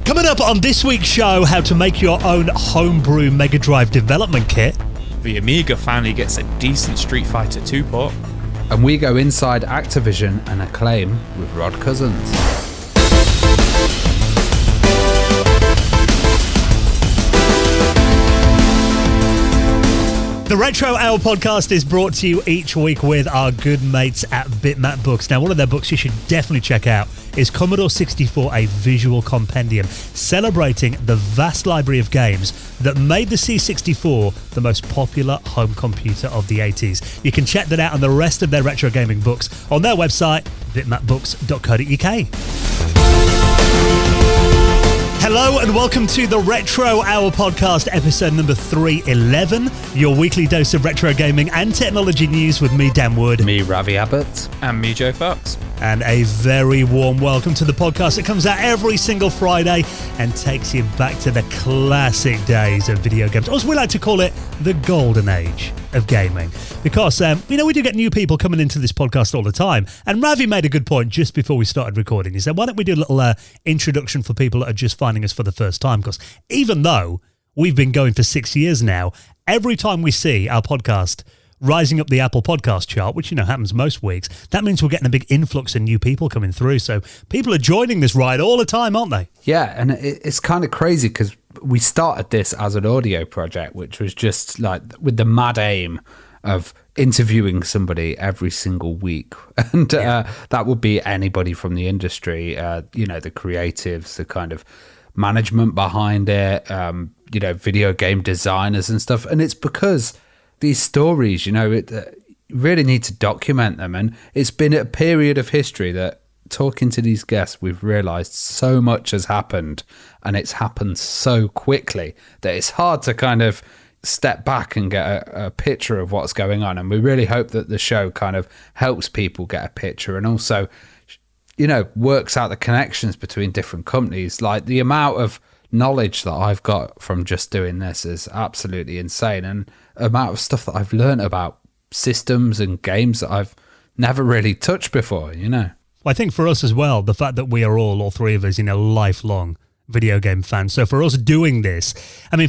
Coming up on this week's show, how to make your own homebrew Mega Drive development kit. The Amiga finally gets a decent Street Fighter 2 port. And we go inside Activision and Acclaim with Rod Cousens. The Retro Hour podcast is brought to you each week with our good mates at Bitmap Books. Now, one of their books you should definitely check out is Commodore 64, A Visual Compendium, celebrating the vast library of games that made the C64 the most popular home computer of the 80s. You can check that out and the rest of their retro gaming books on their website, bitmapbooks.co.uk. Hello and welcome to the Retro Hour podcast, episode number 311, your weekly dose of retro gaming and technology news with me, Dan Wood. Me, Ravi Abbott. And me, Joe Fox. And a very warm welcome to the podcast that comes out every single Friday and takes you back to the classic days of video games. Or as we like to call it, the golden age of gaming. Because, we do get new people coming into this podcast all the time. And Ravi made a good point just before we started recording. He said, why don't we do a little introduction for people that are just finding us for the first time? Because even though we've been going for 6 years now, every time we see our podcast rising up the Apple podcast chart, which, happens most weeks, that means we're getting a big influx of new people coming through. So people are joining this ride all the time, aren't they? Yeah, and it's kind of crazy because we started this as an audio project, which was just like with the mad aim of interviewing somebody every single week. And that would be anybody from the industry, the creatives, the kind of management behind it, video game designers and stuff. And it's because these stories, you really need to document them. And it's been a period of history that, talking to these guests, we've realized so much has happened, and it's happened so quickly that it's hard to kind of step back and get a picture of what's going on. And we really hope that the show kind of helps people get a picture and also, works out the connections between different companies. Like the amount of knowledge that I've got from just doing this is absolutely insane, and the amount of stuff that I've learned about systems and games that I've never really touched before, Well, I think for us as well, the fact that we are all three of us, lifelong video game fans. So for us doing this,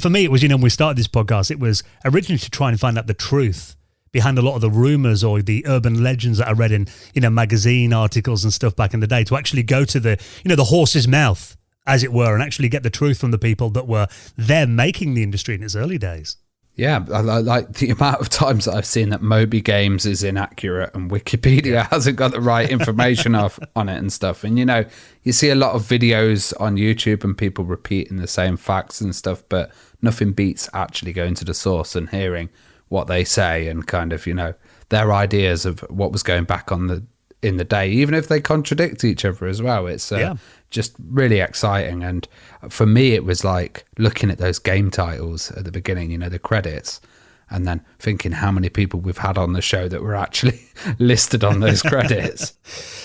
for me, it was, when we started this podcast, it was originally to try and find out the truth behind a lot of the rumors or the urban legends that I read in, magazine articles and stuff back in the day, to actually go to the, the horse's mouth, as it were, and actually get the truth from the people that were there making the industry in its early days. Yeah, I like the amount of times that I've seen that Moby Games is inaccurate and Wikipedia hasn't got the right information on it and stuff. And, you see a lot of videos on YouTube and people repeating the same facts and stuff, but nothing beats actually going to the source and hearing what they say and kind of, their ideas of what was going back on in the day, even if they contradict each other as well. It's just really exciting. And for me, it was like looking at those game titles at the beginning, the credits, and then thinking how many people we've had on the show that were actually listed on those credits.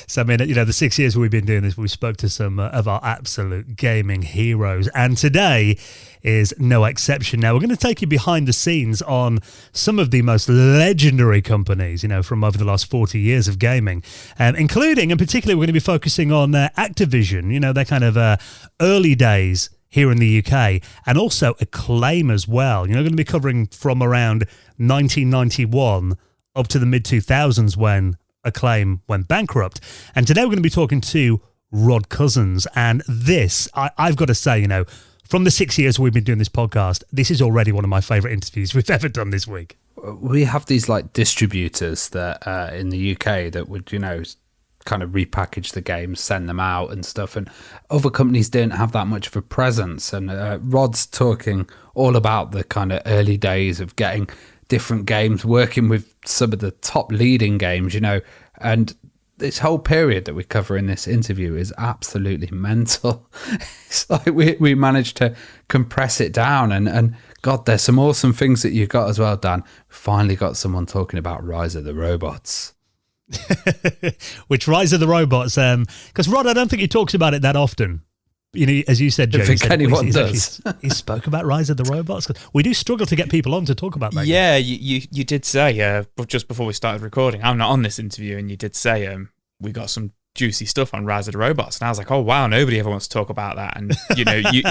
So, the 6 years we've been doing this, we spoke to some of our absolute gaming heroes, and today is no exception. Now, we're going to take you behind the scenes on some of the most legendary companies, from over the last 40 years of gaming, including, and particularly, we're going to be focusing on Activision, their kind of early days here in the UK, and also Acclaim as well. Going to be covering from around 1991 up to the mid-2000s when Acclaim went bankrupt. And today we're going to be talking to Rod Cousens. And this, I've got to say, from the 6 years we've been doing this podcast, this is already one of my favourite interviews we've ever done this week. We have these like distributors that in the UK that would, kind of repackage the games, send them out and stuff, and other companies didn't have that much of a presence. And Rod's talking all about the kind of early days of getting different games, working with some of the top leading games, and this whole period that we cover in this interview is absolutely mental. It's like we managed to compress it down, and God, there's some awesome things that you got as well, Dan. Finally got someone talking about Rise of the Robots. Which Rise of the Robots, because Rod, I don't think he talks about it that often. As you said, Joe, I think anyone does. He spoke about Rise of the Robots. We do struggle to get people on to talk about that. Yeah, you did say, just before we started recording, I'm not on this interview, and you did say we got some juicy stuff on Rise of the Robots. And I was like, oh, wow, nobody ever wants to talk about that. And,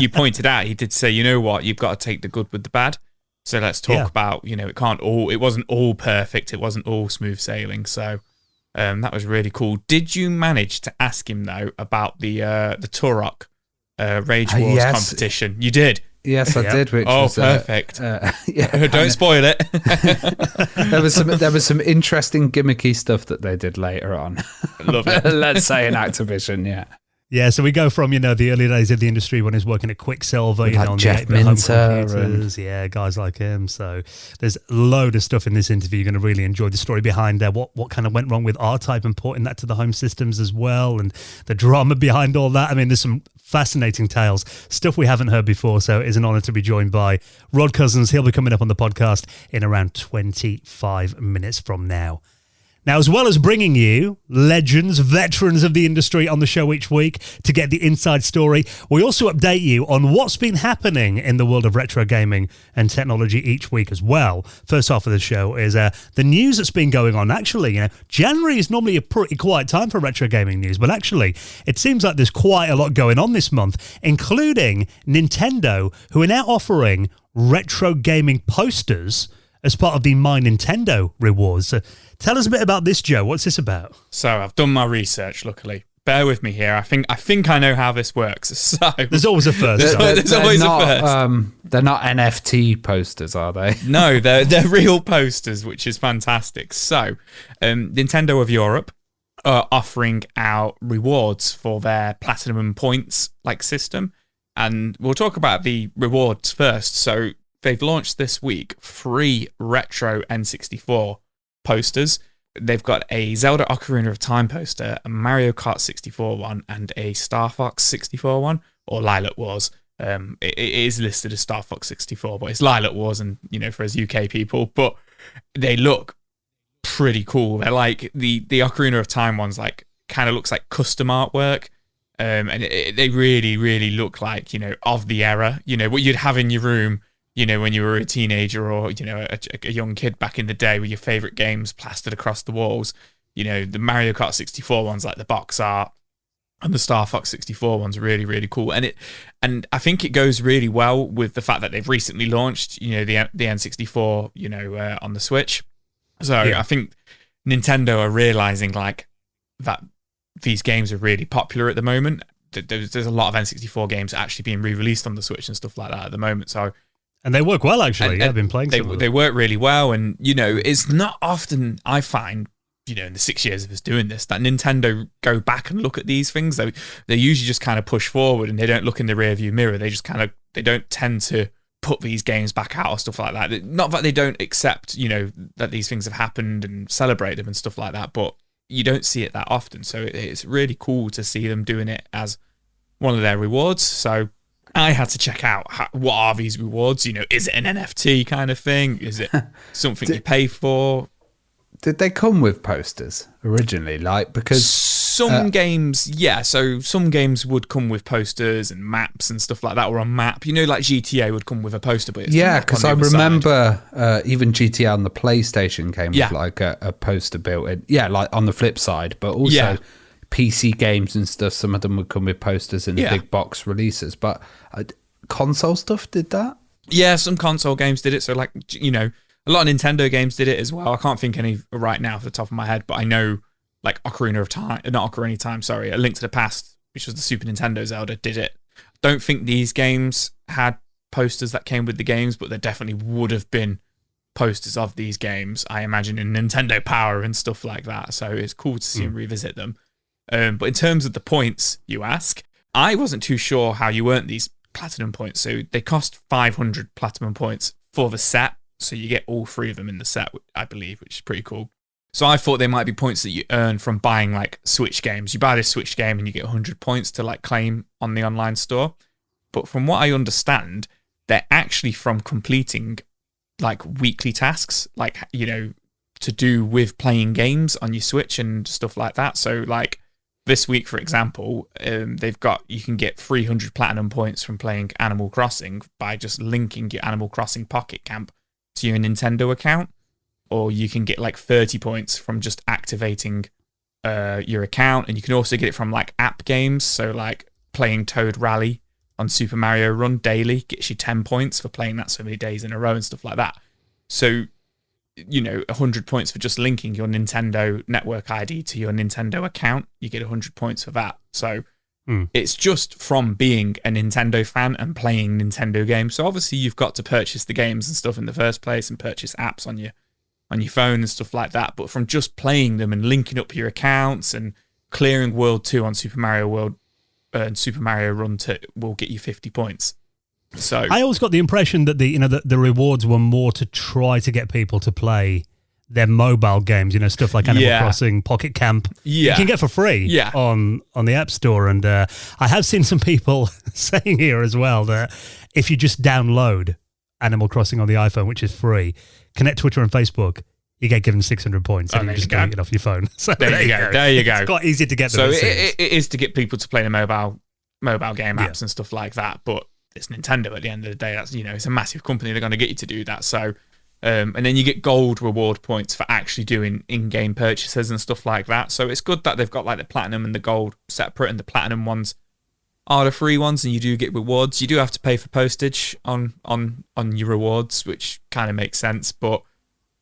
you pointed out, he did say, you know what, you've got to take the good with the bad. So let's talk about, it wasn't all perfect. It wasn't all smooth sailing. So that was really cool. Did you manage to ask him, though, about the Turok Rage Wars competition? You did? Yes, I did. Which was perfect. Don't spoil it. there was some interesting gimmicky stuff that they did later on. Love it. Let's say in Activision, yeah. Yeah, so we go from, the early days of the industry when he was working at Quicksilver, on Jeff the home Minter computers, guys like him. So there's a load of stuff in this interview. You're going to really enjoy the story behind there, what kind of went wrong with R-Type and porting that to the home systems as well, and the drama behind all that. I mean, there's some fascinating tales, stuff we haven't heard before, so it's an honor to be joined by Rod Cousens. He'll be coming up on the podcast in around 25 minutes from now. Now, as well as bringing you legends, veterans of the industry on the show each week to get the inside story, we also update you on what's been happening in the world of retro gaming and technology each week as well. First half of the show is the news that's been going on. Actually, January is normally a pretty quiet time for retro gaming news, but actually, it seems like there's quite a lot going on this month, including Nintendo, who are now offering retro gaming posters as part of the My Nintendo rewards. So tell us a bit about this, Joe. What's this about? So I've done my research, luckily. Bear with me here. I think I know how this works. So there's always a first. There's always a first. They're not NFT posters, are they? No, they're real posters, which is fantastic. So Nintendo of Europe are offering out rewards for their Platinum Points system. And we'll talk about the rewards first. So they've launched this week 3 retro N64 posters. They've got a Zelda Ocarina of Time poster, a Mario Kart 64 one, and a Star Fox 64 one, or Lilac Wars. It is listed as Star Fox 64, but it's Lilac Wars, and for us UK people. But they look pretty cool. They're like the Ocarina of Time ones, kind of looks like custom artwork. And they really, really look like of the era. What you'd have in your room. When you were a teenager or, a young kid back in the day with your favourite games plastered across the walls. The Mario Kart 64 ones, like the box art, and the Star Fox 64 one's really, really cool. And I think it goes really well with the fact that they've recently launched, the N64, on the Switch. So I think Nintendo are realising, that these games are really popular at the moment. There's a lot of N64 games actually being re-released on the Switch and stuff like that at the moment. So... And they work well, actually. I've been playing some of them. They work really well. And, it's not often I find, in the 6 years of us doing this, that Nintendo go back and look at these things. They usually just kind of push forward and they don't look in the rearview mirror. They just they don't tend to put these games back out or stuff like that. Not that they don't accept, that these things have happened and celebrate them and stuff like that, but you don't see it that often. So it's really cool to see them doing it as one of their rewards. So I had to check out what are these rewards. Is it an NFT kind of thing? Is it something you pay for? Did they come with posters originally? Because some games, yeah. So some games would come with posters and maps and stuff like that, or a map. like GTA would come with a poster, but because I remember even GTA on the PlayStation came with a poster built in. Yeah, on the flip side, but also. PC games and stuff, some of them would come with posters in the big box releases, but console stuff did that? Yeah, some console games did it. So, a lot of Nintendo games did it as well. I can't think any right now off the top of my head, but I know, Ocarina of Time, not Ocarina of Time, sorry, A Link to the Past, which was the Super Nintendo Zelda, did it. Don't think these games had posters that came with the games, but there definitely would have been posters of these games, I imagine, in Nintendo Power and stuff like that. So it's cool to see them revisit them. But in terms of the points, you ask, I wasn't too sure how you earned these platinum points. So they cost 500 platinum points for the set. So you get all 3 of them in the set, I believe, which is pretty cool. So I thought they might be points that you earn from buying Switch games. You buy this Switch game and you get 100 points to claim on the online store. But from what I understand, they're actually from completing weekly tasks, to do with playing games on your Switch and stuff like that. So this week, for example, you can get 300 platinum points from playing Animal Crossing by just linking your Animal Crossing Pocket Camp to your Nintendo account, or you can get 30 points from just activating your account, and you can also get it from like app games. So like playing Toad Rally on Super Mario Run daily gets you 10 points for playing that so many days in a row and stuff like that. So, 100 points for just linking your Nintendo network ID to your Nintendo account. You get 100 points for that. So it's just from being a Nintendo fan and playing Nintendo games. So obviously you've got to purchase the games and stuff in the first place and purchase apps on your phone and stuff like that. But from just playing them and linking up your accounts and clearing World 2 on Super Mario World and Super Mario Run 2 will get you 50 points. So I always got the impression that the rewards were more to try to get people to play their mobile games, stuff like Animal Crossing, Pocket Camp. You can get for free on the App Store. And I have seen some people saying here as well that if you just download Animal Crossing on the iPhone, which is free, connect Twitter and Facebook, you get given 600 points and you just get it off your phone. So there you go. There you go. It's quite easy to get them. So it is to get people to play the mobile game apps and stuff like that. But it's Nintendo at the end of the day. That's it's a massive company. They're going to get you to do that. So and then you get gold reward points for actually doing in-game purchases and stuff like that. So it's good that they've got like the platinum and the gold separate, and the platinum ones are the free ones, and you do get rewards. You do have to pay for postage on your rewards, which kind of makes sense, but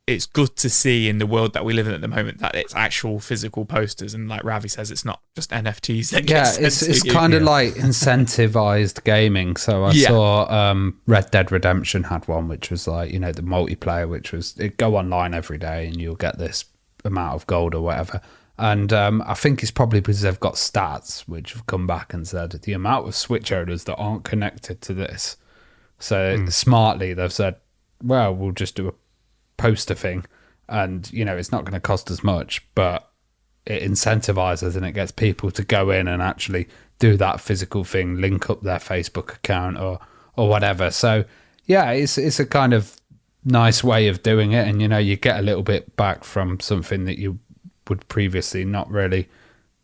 it's good to see in the world that we live in at the moment that it's actual physical posters, and like Ravi says, it's not just NFTs that get sent it's kind of like incentivized gaming. So I saw Red Dead Redemption had one, which was like the multiplayer, which was it go online every day and you'll get this amount of gold or whatever. And I think it's probably because they've got stats which have come back and said the amount of Switch owners that aren't connected to this. So smartly they've said, well, we'll just do a poster thing, and it's not going to cost as much, but it incentivizes and it gets people to go in and actually do that physical thing, link up their Facebook account or whatever. So it's a kind of nice way of doing it, and you get a little bit back from something that you would previously not really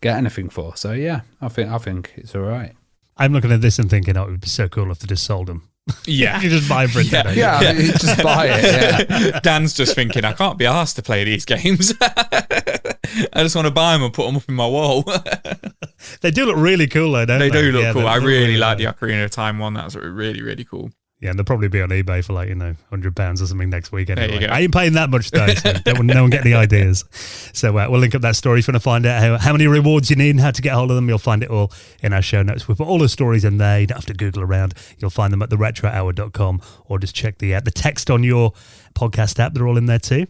get anything for. So I think it's all right. I'm looking at this and thinking, it would be so cool if they just sold them. Yeah. You just buy them for Nintendo. You just buy it. Yeah. Dan's just thinking, I can't be asked to play these games. I just want to buy them and put them up in my wall. They do look really cool, though, don't they? They do look cool. I really like the Ocarina of Time one. That's really, really cool. Yeah, and they'll probably be on eBay for like, £100 or something next week anyway. There you go. I ain't paying that much though, so no one get any ideas. So we'll link up that story if you want to find out how many rewards you need and how to get hold of them. You'll find it all in our show notes. We put all the stories in there. You don't have to Google around. You'll find them at theretrohour.com, or just check the text on your podcast app. They're all in there too.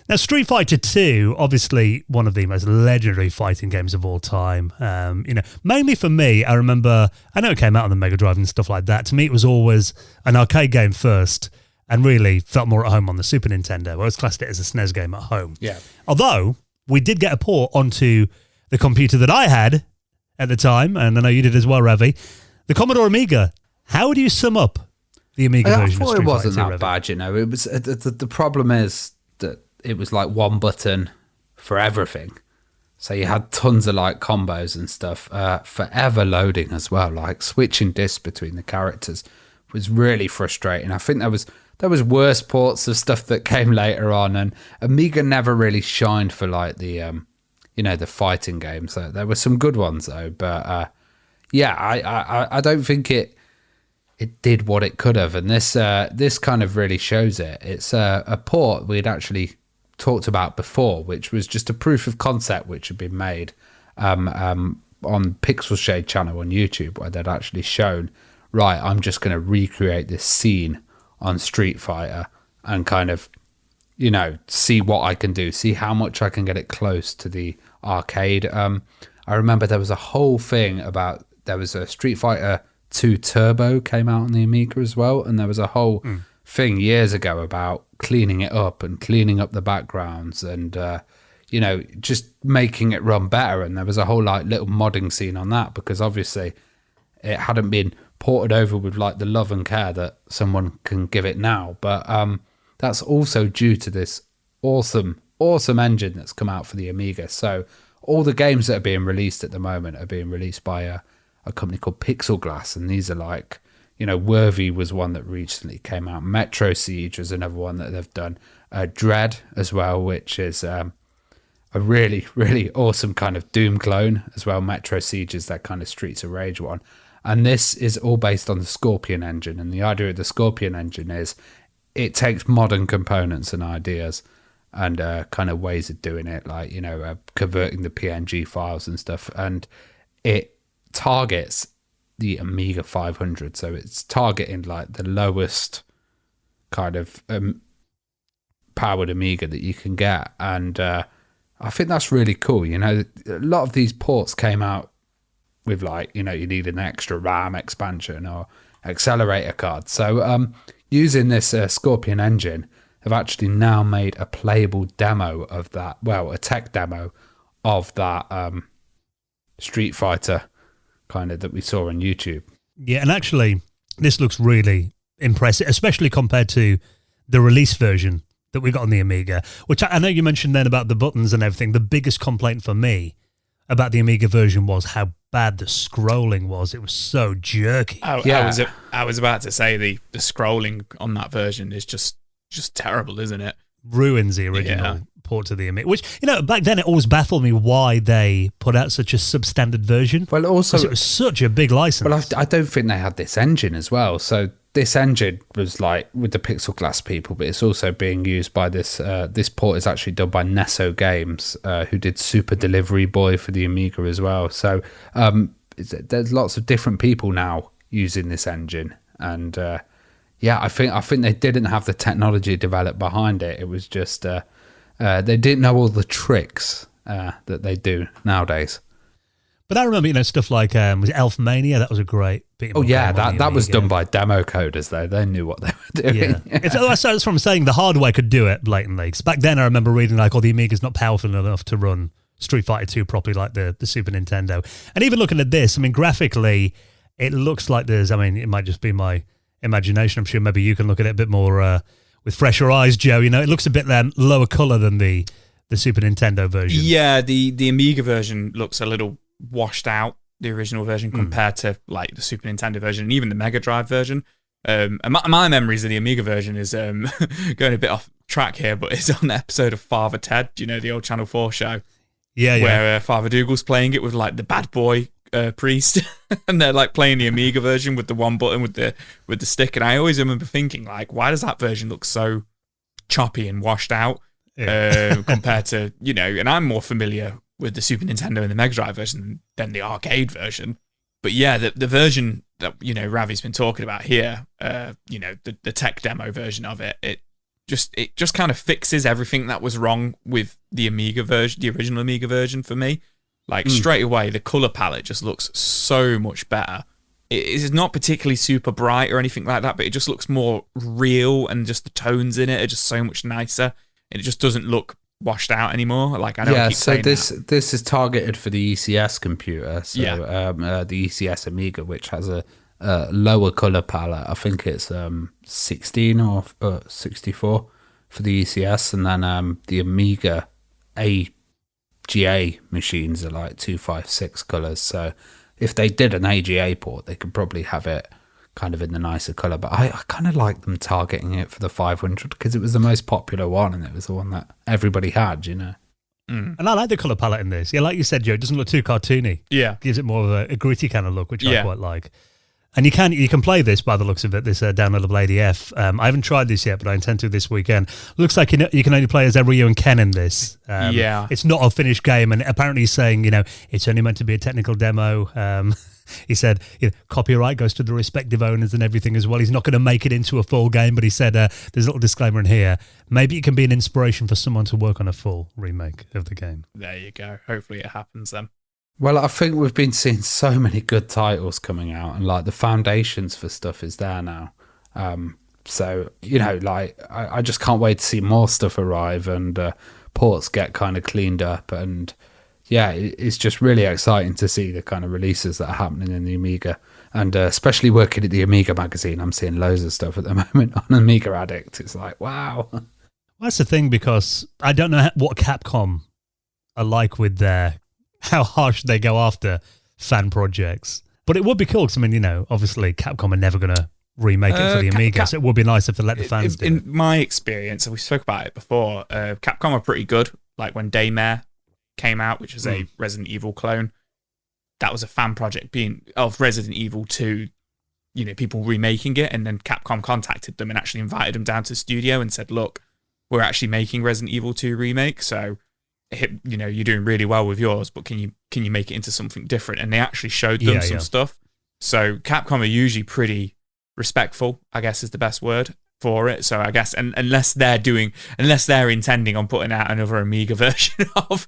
Now, Street Fighter 2, obviously one of the most legendary fighting games of all time. Mainly for me, I remember, I know it came out on the Mega Drive and stuff like that. To me, it was always an arcade game first, and really felt more at home on the Super Nintendo. I always classed it as a SNES game at home. Yeah. Although, we did get a port onto the computer that I had at the time, and I know you did as well, Ravi, the Commodore Amiga. How would you sum up the Amiga version of Street Fighter 2? I thought it wasn't that Ravi? bad, It was the problem is that it was like one button for everything. So you had tons of like combos and stuff, forever loading as well. Like switching discs between the characters was really frustrating. I think there was worse ports of stuff that came later on, and Amiga never really shined for like the the fighting games. So there were some good ones though, but I don't think it did what it could have, and this kind of really shows it. It's a port we'd actually talked about before, which was just a proof of concept which had been made on Pixel Shade channel on YouTube, where they'd actually shown, right, I'm just going to recreate this scene on Street Fighter and kind of see what I can do, see how much I can get it close to the arcade. I remember there was a whole thing about, there was a Street Fighter 2 Turbo came out on the Amiga as well, and there was a whole thing years ago about cleaning it up and cleaning up the backgrounds and just making it run better. And there was a whole like little modding scene on that, because obviously it hadn't been ported over with like the love and care that someone can give it now. But that's also due to this awesome engine that's come out for the Amiga. So all the games that are being released at the moment are being released by a company called Pixel Glass, and these are like, Worthy was one that recently came out. Metro Siege was another one that they've done. Dread as well, which is, I a really, really awesome kind of Doom clone as well. Metro Siege is that kind of Streets of Rage one. And this is all based on the Scorpion engine. And the idea of the Scorpion engine is it takes modern components and ideas and kind of ways of doing it, like, converting the PNG files and stuff. And it targets the Amiga 500. So it's targeting like the lowest kind of powered Amiga that you can get. And I think that's really cool. A lot of these ports came out with like, you need an extra RAM expansion or accelerator card. So using this Scorpion engine, have actually now made a playable demo of that, a tech demo of that Street Fighter kind of that we saw on YouTube. Yeah, and actually, this looks really impressive, especially compared to the release version that we got on the Amiga, which I know you mentioned then about the buttons and everything. The biggest complaint for me about the Amiga version was how bad the scrolling was. It was so jerky. I was about to say the scrolling on that version is just terrible, isn't it? Ruins the original port to the Amiga, which, back then it always baffled me why they put out such a substandard version. Well, also, it was such a big license. Well, I don't think they had this engine as well. So this engine was like with the Pixel Glass people, but it's also being used by this port is actually done by Nesso Games, who did Super Delivery Boy for the Amiga as well. So there's lots of different people now using this engine. And I think they didn't have the technology developed behind it. It was just they didn't know all the tricks that they do nowadays. But I remember, stuff like was it Elfmania? That was a great beat 'em up game on that was done by demo coders, though. They knew what they were doing. Yeah. That's from saying the hardware could do it blatantly. 'Cause back then, I remember reading like, the Amiga's not powerful enough to run Street Fighter 2 properly like the Super Nintendo. And even looking at this, graphically, it looks like it might just be my imagination. I'm sure maybe you can look at it a bit more with fresher eyes, Joe. It looks a bit lower color than the Super Nintendo version. Yeah, the Amiga version looks a little washed out, the original version, compared to like the Super Nintendo version and even the Mega Drive version. And my memories of the Amiga version is going a bit off track here, but it's on an episode of Father Ted, the old Channel 4 show. Yeah. Where Father Dougal's playing it with like the bad boy priest, and they're like playing the Amiga version with the one button with the stick. And I always remember thinking, like, why does that version look so choppy and washed out compared to, and I'm more familiar with the Super Nintendo and the Mega Drive version than the arcade version. But yeah, the version that, Ravi's been talking about here, the tech demo version of it, it just kind of fixes everything that was wrong with the Amiga version, the original Amiga version for me. Like straight away, the color palette just looks so much better. It is not particularly super bright or anything like that, but it just looks more real, and just the tones in it are just so much nicer. And it just doesn't look washed out anymore. Like I know. Yeah, so this is targeted for the ECS computer. So the ECS Amiga, which has a lower color palette. I think it's 16 or 64 for the ECS, and then the Amiga AGA machines are like 256 colors. So if they did an AGA port, they could probably have it kind of in the nicer color. But I kind of like them targeting it for the 500 because it was the most popular one, and it was the one that everybody had, And I like the color palette in this. Yeah, like you said, Joe, it doesn't look too cartoony. Yeah, gives it more of a gritty kind of look, which I quite like. And you can play this by the looks of it, this downloadable ADF. I haven't tried this yet, but I intend to this weekend. Looks like you can only play as Ryu and Ken in this. It's not a finished game, and apparently he's saying, it's only meant to be a technical demo. He said, copyright goes to the respective owners and everything as well. He's not going to make it into a full game, but he said there's a little disclaimer in here. Maybe it can be an inspiration for someone to work on a full remake of the game. There you go. Hopefully it happens then. Well, I think we've been seeing so many good titles coming out, and like the foundations for stuff is there now. So, I just can't wait to see more stuff arrive and ports get kind of cleaned up. And yeah, it's just really exciting to see the kind of releases that are happening in the Amiga. And especially working at the Amiga magazine, I'm seeing loads of stuff at the moment on Amiga Addict. It's like, wow. Well, that's the thing, because I don't know what Capcom are like with how harsh they go after fan projects. But it would be cool, because, obviously Capcom are never going to remake it for the Amiga, so it would be nice if they let the fans do it. In my experience, and we spoke about it before, Capcom are pretty good. Like when Daymare came out, which was a Resident Evil clone. That was a fan project of Resident Evil 2, people remaking it, and then Capcom contacted them and actually invited them down to the studio and said, look, we're actually making Resident Evil 2 remake, so you're doing really well with yours, but can you make it into something different? And they actually showed them some stuff. So Capcom are usually pretty respectful, I guess is the best word for it. So I guess unless they're intending on putting out another Amiga version of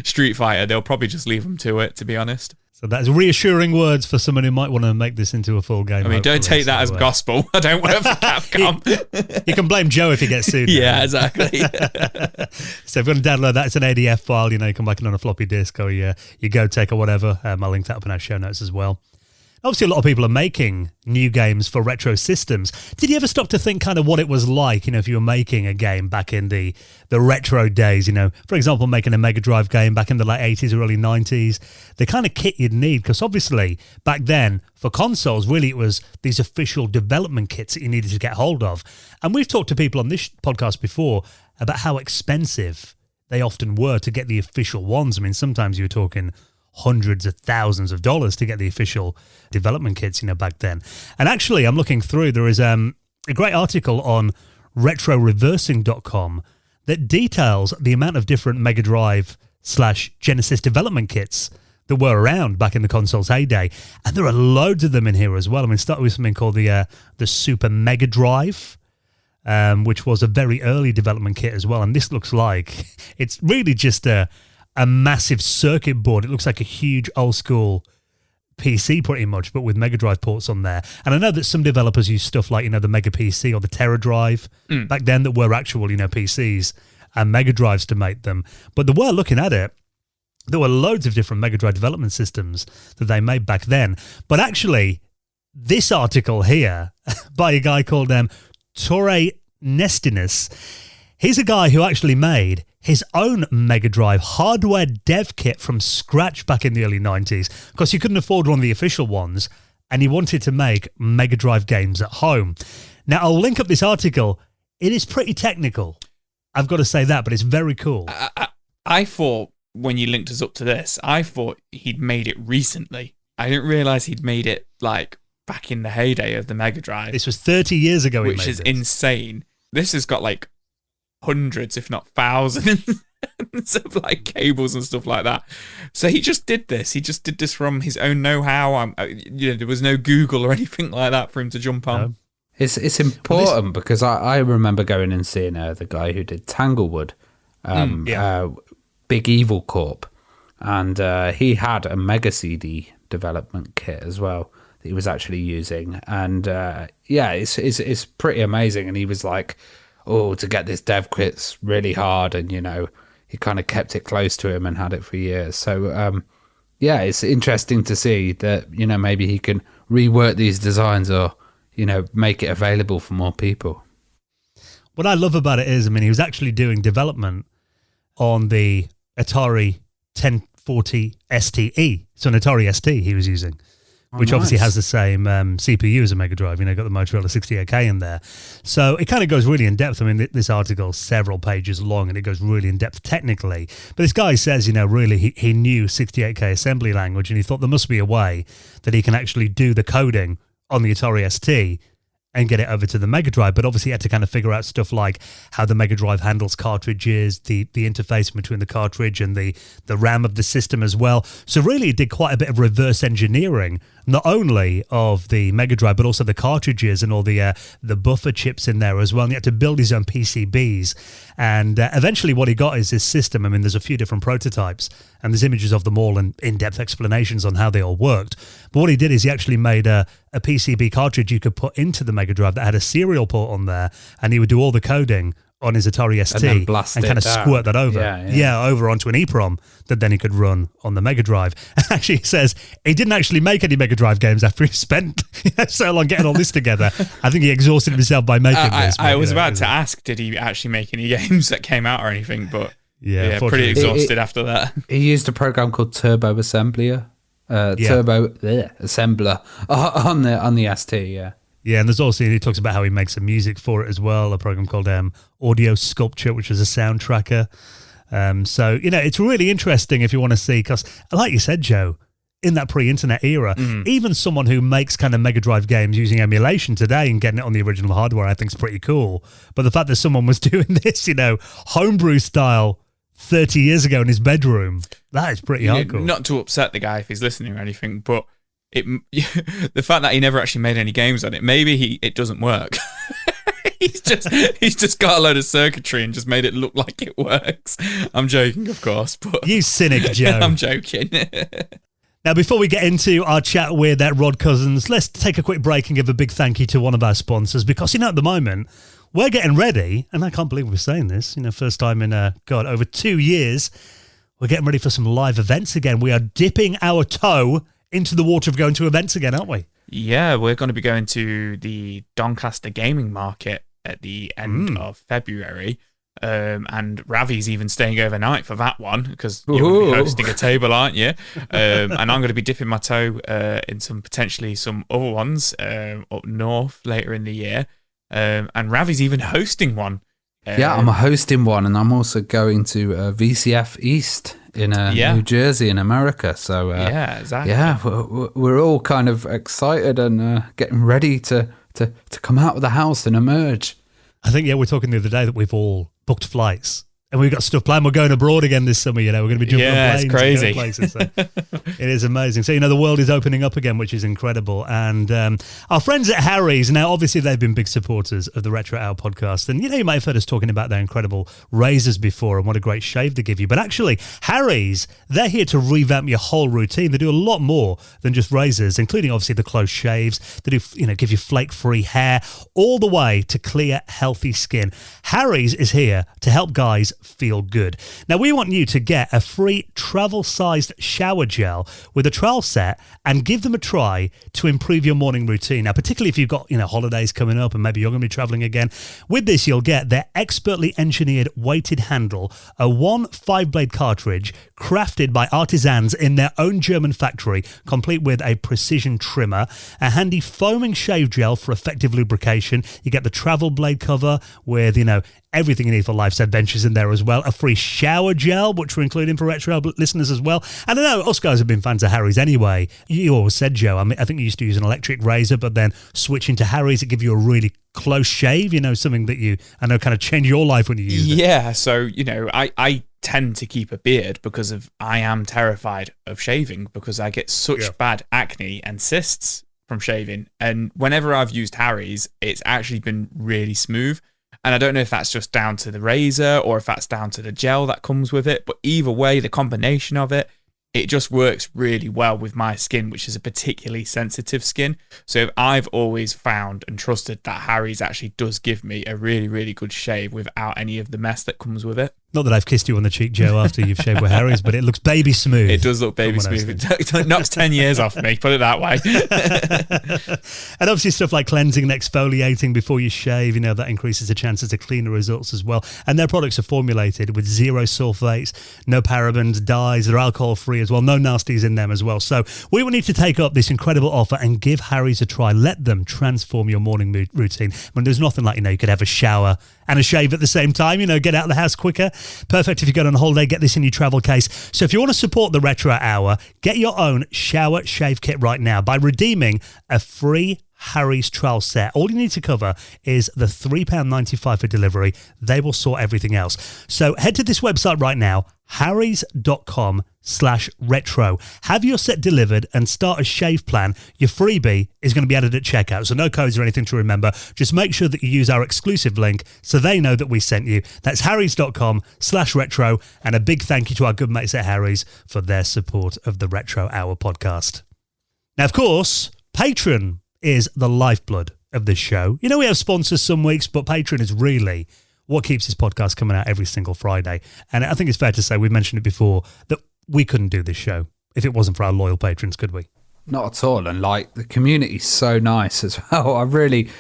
Street Fighter, they'll probably just leave them to it, to be honest. So that's reassuring words for someone who might want to make this into a full game. I mean, don't take that as gospel. I don't work for Capcom. You can blame Joe if he gets sued. Yeah, exactly. So if you want to download that, it's an ADF file. You can back it on a floppy disk or your Go Tech or whatever. I'll link that up in our show notes as well. Obviously, a lot of people are making new games for retro systems. Did you ever stop to think kind of what it was like, if you were making a game back in the retro days, for example, making a Mega Drive game back in the late 80s or early 90s, the kind of kit you'd need, because obviously back then for consoles, really it was these official development kits that you needed to get hold of. And we've talked to people on this podcast before about how expensive they often were to get the official ones. I mean, sometimes you were talking hundreds of thousands of dollars to get the official development kits, back then. And actually, I'm looking through, there is a great article on retroreversing.com that details the amount of different Mega Drive / Genesis development kits that were around back in the console's heyday. And there are loads of them in here as well. I mean, start with something called the Super Mega Drive, which was a very early development kit as well. And this looks like it's really just a massive circuit board. It looks like a huge old school PC pretty much, but with Mega Drive ports on there. And I know that some developers use stuff like, the Mega PC or the Terra Drive back then that were actual, PCs and Mega Drives to make them. But there were, looking at it, there were loads of different Mega Drive development systems that they made back then. But actually, this article here by a guy called Torre Nestinus, he's a guy who actually made his own Mega Drive hardware dev kit from scratch back in the early 90s, because he couldn't afford one of the official ones, and he wanted to make Mega Drive games at home. Now, I'll link up this article. It is pretty technical. I've got to say that, but it's very cool. I thought, when you linked us up to this, I thought he'd made it recently. I didn't realise he'd made it, back in the heyday of the Mega Drive. This was 30 years ago, which is insane. This has got, hundreds, if not thousands of cables and stuff like that. So he just did this. He just did this from his own know-how. There was no Google or anything like that for him to jump on. No. It's important because I remember going and seeing the guy who did Tanglewood, Big Evil Corp, and he had a Mega CD development kit as well that he was actually using. And it's pretty amazing. And he was like, to get this dev kit's really hard, and he kind of kept it close to him and had it for years. So it's interesting to see that maybe he can rework these designs or make it available for more people. What I love about it is, he was actually doing development on the Atari 1040 STE, so an Atari ST he was using. Which obviously has the same CPU as a Mega Drive. Got the Motorola 68K in there. So it kind of goes really in depth. This article is several pages long and it goes really in depth technically. But this guy says, really, he knew 68K assembly language, and he thought there must be a way that he can actually do the coding on the Atari ST and get it over to the Mega Drive. But obviously he had to kind of figure out stuff like how the Mega Drive handles cartridges, the interface between the cartridge and the RAM of the system as well. So really he did quite a bit of reverse engineering, not only of the Mega Drive, but also the cartridges and all the buffer chips in there as well. And he had to build his own PCBs. And eventually what he got is this system. There's a few different prototypes, and there's images of them all and in-depth explanations on how they all worked. But what he did is he actually made a PCB cartridge you could put into the Mega Drive that had a serial port on there, and he would do all the coding on his Atari ST and kind of squirt that over. Over onto an EEPROM that then he could run on the Mega Drive. And actually, he says he didn't actually make any Mega Drive games after he spent so long getting all this together. I think he exhausted himself by making this. I was about to ask, did he actually make any games that came out or anything? But pretty exhausted after that. He used a program called Turbo Assembler. Assembler on the ST. Yeah, and there's also, he talks about how he makes some music for it as well, a program called Audio Sculpture, which is a sound tracker. So, it's really interesting if you want to see, because like you said, Joe, in that pre-internet era, even someone who makes kind of Mega Drive games using emulation today and getting it on the original hardware, I think is pretty cool. But the fact that someone was doing this, homebrew style 30 years ago in his bedroom, that is pretty hardcore. Not to upset the guy if he's listening or anything, but the fact that he never actually made any games on it, maybe it doesn't work. He's just got a load of circuitry and just made it look like it works. I'm joking, of course, but you cynic, Joe. I'm joking. Now, before we get into our chat with Rod Cousens, let's take a quick break and give a big thank you to one of our sponsors, because, at the moment, we're getting ready, and I can't believe we're saying this, first time in, over 2 years, we're getting ready for some live events again. We are dipping our toe into the water of going to events again, aren't we? Yeah, we're going to be going to the Doncaster Gaming Market at the end of February. And Ravi's even staying overnight for that one, because you're going to be hosting a table, aren't you? And I'm going to be dipping my toe in potentially some other ones up north later in the year. And Ravi's even hosting one. I'm hosting one, and I'm also going to VCF East in New Jersey in America. So exactly. Yeah, we're all kind of excited and getting ready to come out of the house and emerge. I think, we're talking the other day that we've all booked flights. And we've got stuff planned. We're going abroad again this summer, We're going to be jumping on planes. It's crazy. Places, so it is amazing. So, the world is opening up again, which is incredible. And our friends at Harry's, now, obviously, they've been big supporters of the Retro Hour podcast. And, you might have heard us talking about their incredible razors before and what a great shave they give you. But actually, Harry's, they're here to revamp your whole routine. They do a lot more than just razors, including, obviously, the close shaves. They do, give you flake-free hair, all the way to clear, healthy skin. Harry's is here to help guys feel good. Now, we want you to get a free travel-sized shower gel with a trial set and give them a try to improve your morning routine. Now, particularly if you've got, holidays coming up and maybe you're going to be traveling again. With this, you'll get their expertly engineered weighted handle, a 5-blade cartridge crafted by artisans in their own German factory, complete with a precision trimmer, a handy foaming shave gel for effective lubrication. You get the travel blade cover with, everything you need for life's adventures in there as well. A free shower gel, which we're including for Retro listeners as well. And I know us guys have been fans of Harry's anyway. You always said, Joe, I think you used to use an electric razor, but then switching to Harry's, it gives you a really close shave, something that I know kind of changed your life when you used it. Yeah, so, I tend to keep a beard because I am terrified of shaving because I get such bad acne and cysts from shaving. And whenever I've used Harry's, it's actually been really smooth. And I don't know if that's just down to the razor or if that's down to the gel that comes with it. But either way, the combination of it just works really well with my skin, which is a particularly sensitive skin. So I've always found and trusted that Harry's actually does give me a really, really good shave without any of the mess that comes with it. Not that I've kissed you on the cheek, Joe, after you've shaved with Harry's, but it looks baby smooth. It does look baby smooth. It knocks 10 years off me, put it that way. And obviously stuff like cleansing and exfoliating before you shave, that increases the chances of cleaner results as well. And their products are formulated with zero sulfates, no parabens, dyes, they're alcohol-free as well, no nasties in them as well. So we will need to take up this incredible offer and give Harry's a try. Let them transform your morning routine. There's nothing like, you could have a shower and a shave at the same time, get out of the house quicker. Perfect if you go on holiday, get this in your travel case. So if you want to support the Retro Hour, get your own shower shave kit right now by redeeming a free Harry's trial set. All you need to cover is the £3.95 for delivery. They will sort everything else. So head to this website right now, harrys.com/retro. Have your set delivered and start a shave plan. Your freebie is going to be added at checkout, so no codes or anything to remember. Just make sure that you use our exclusive link so they know that we sent you. That's harrys.com/retro, and a big thank you to our good mates at Harry's for their support of the Retro Hour podcast. Now, of course, Patreon is the lifeblood of this show. We have sponsors some weeks, but Patreon is really what keeps this podcast coming out every single Friday. And I think it's fair to say, we've mentioned it before, that we couldn't do this show if it wasn't for our loyal patrons, could we? Not at all. And the community's so nice as well. I really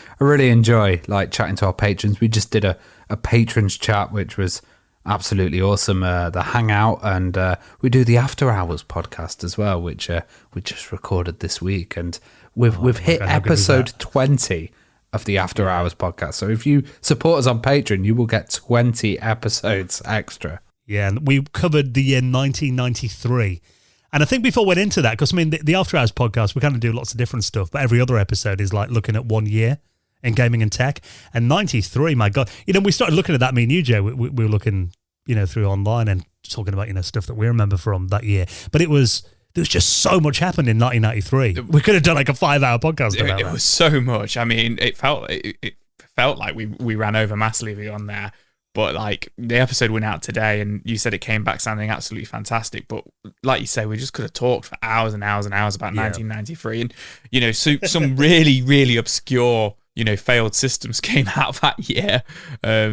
enjoy chatting to our patrons. We just did a patrons chat, which was absolutely awesome. The hangout, and we do the After Hours podcast as well, which we just recorded this week. And we've hit episode 20 of the After Hours podcast. So if you support us on Patreon, you will get 20 episodes extra. Yeah, and we covered the year 1993. And I think before we went into that, because I mean, the After Hours podcast, we kind of do lots of different stuff, but every other episode is like looking at 1 year in gaming and tech. And 93, my God, we started looking at that, me and you, Joe, we were looking, through online and talking about, stuff that we remember from that year. But there was just so much happened in 1993. We could have done like a 5-hour podcast about that. It was so much. I mean, it felt like we ran over massively on there. But like the episode went out today and you said it came back sounding absolutely fantastic. But like you say, we just could have talked for hours and hours and hours about 1993. And, some really, really obscure, failed systems came out that year.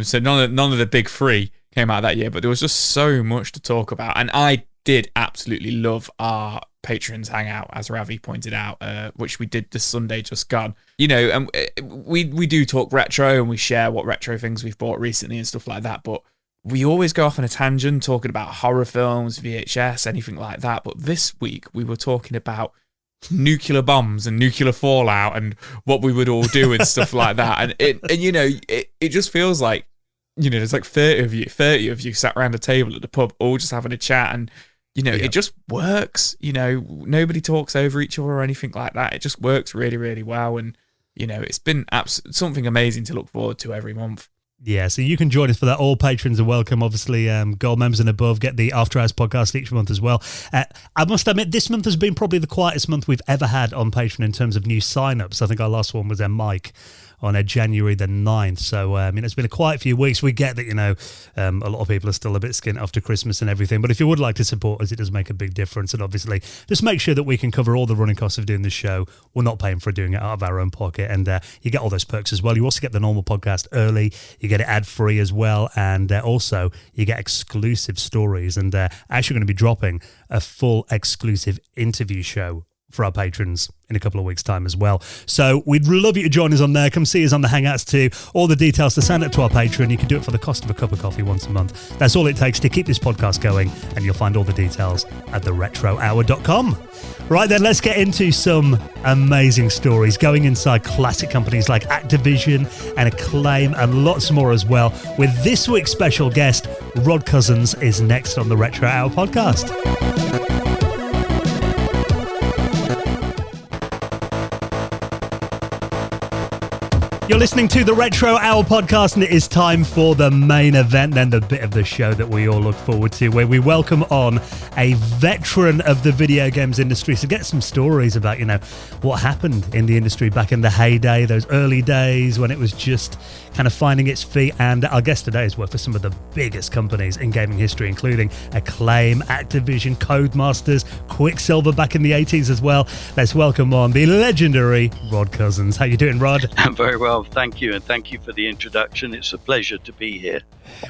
So none of the big three came out that year, but there was just so much to talk about. And I did absolutely love our patrons hangout, as Ravi pointed out, which we did this Sunday just gone. And we do talk retro and we share what retro things we've bought recently and stuff like that. But we always go off on a tangent talking about horror films, VHS, anything like that. But this week we were talking about nuclear bombs and nuclear fallout and what we would all do and stuff like that. And it just feels like, there's like 30 of you sat around a table at the pub all just having a chat and it just works. Nobody talks over each other or anything like that. It just works really, really well. And, it's been something amazing to look forward to every month. Yeah, so you can join us for that. All patrons are welcome. Obviously, gold members and above get the After Hours podcast each month as well. I must admit, this month has been probably the quietest month we've ever had on Patreon in terms of new sign-ups. I think our last one was Mike on January the 9th. So, it's been a quiet few weeks. We get that, a lot of people are still a bit skint after Christmas and everything. But if you would like to support us, it does make a big difference. And obviously, just make sure that we can cover all the running costs of doing this show. We're not paying for doing it out of our own pocket. And you get all those perks as well. You also get the normal podcast early. You get it ad-free as well. And also, you get exclusive stories. And actually going to be dropping a full exclusive interview show for our patrons in a couple of weeks' time as well. So we'd love you to join us on there. Come see us on the Hangouts too. All the details to sign up to our Patreon. You can do it for the cost of a cup of coffee once a month. That's all it takes to keep this podcast going, and you'll find all the details at theretrohour.com. Right then, let's get into some amazing stories going inside classic companies like Activision and Acclaim and lots more as well. With this week's special guest, Rod Cousens, is next on the Retro Hour podcast. You're listening to the Retro Hour podcast, and it is time for the main event, then the bit of the show that we all look forward to, where we welcome on a veteran of the video games industry to get some stories about, what happened in the industry back in the heyday, those early days when it was just kind of finding its feet. And our guest today has worked for some of the biggest companies in gaming history, including Acclaim, Activision, Codemasters, Quicksilver back in the 80s as well. Let's welcome on the legendary Rod Cousens. How you doing, Rod? I'm very well, thank you, and thank you for the introduction. It's a pleasure to be here.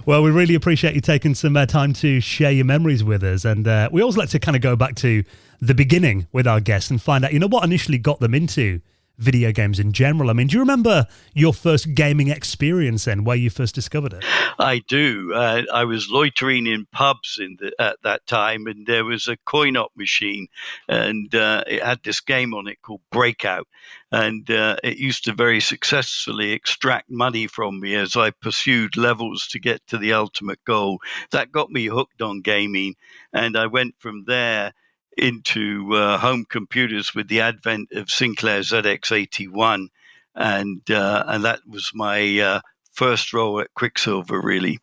Well, we really appreciate you taking some time to share your memories with us, and we always like to kind of go back to the beginning with our guests and find out, what initially got them into video games in general. I mean, do you remember your first gaming experience and where you first discovered it? I do. I was loitering in pubs at that time, and there was a coin-op machine, and it had this game on it called Breakout, and it used to very successfully extract money from me as I pursued levels to get to the ultimate goal. That got me hooked on gaming, and I went from there into home computers with the advent of Sinclair ZX81, and that was my first role at Quicksilver, really.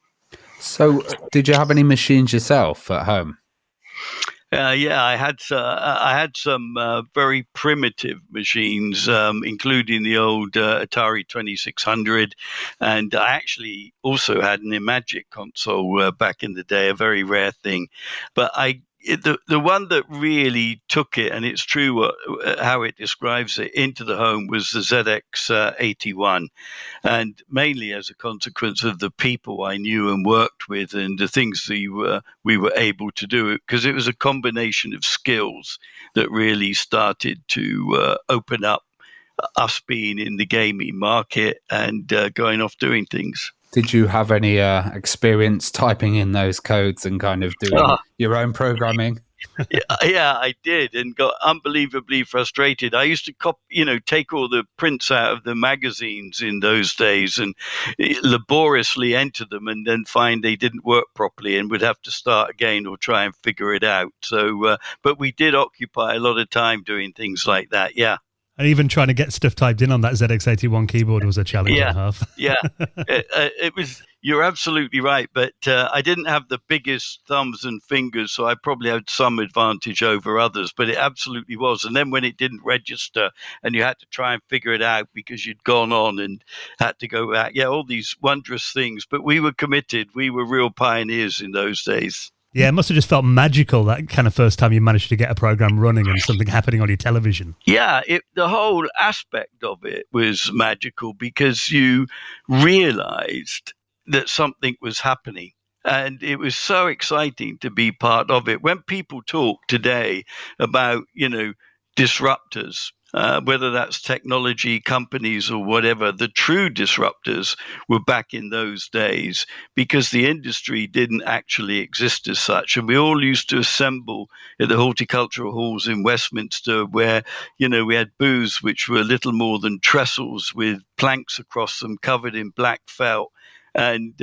So, did you have any machines yourself at home? Yeah, I had some very primitive machines, including the old Atari 2600, and I actually also had an Imagic console back in the day, a very rare thing. But the one that really took it, and it's true how it describes it, into the home was the ZX81, and mainly as a consequence of the people I knew and worked with and the things we were able to do, because it was a combination of skills that really started to open up us being in the gaming market and going off doing things. Did you have any experience typing in those codes and kind of doing your own programming? Yeah, I did, and got unbelievably frustrated. I used to take all the prints out of the magazines in those days and laboriously enter them, and then find they didn't work properly, and would have to start again or try and figure it out. So, but we did occupy a lot of time doing things like that. Yeah. And even trying to get stuff typed in on that ZX81 keyboard was a challenge Yeah, and a half. yeah. It was. You're absolutely right, but I didn't have the biggest thumbs and fingers, so I probably had some advantage over others. But it absolutely was. And then when it didn't register, and you had to try and figure it out because you'd gone on and had to go back, all these wondrous things. But we were committed. We were real pioneers in those days. Yeah, it must have just felt magical, that kind of first time you managed to get a program running and something happening on your television. Yeah, the whole aspect of it was magical because you realized that something was happening. And it was so exciting to be part of it. When people talk today about, disruptors, whether that's technology companies or whatever, the true disruptors were back in those days because the industry didn't actually exist as such. And we all used to assemble at the horticultural halls in Westminster where, we had booths which were little more than trestles with planks across them covered in black felt. And,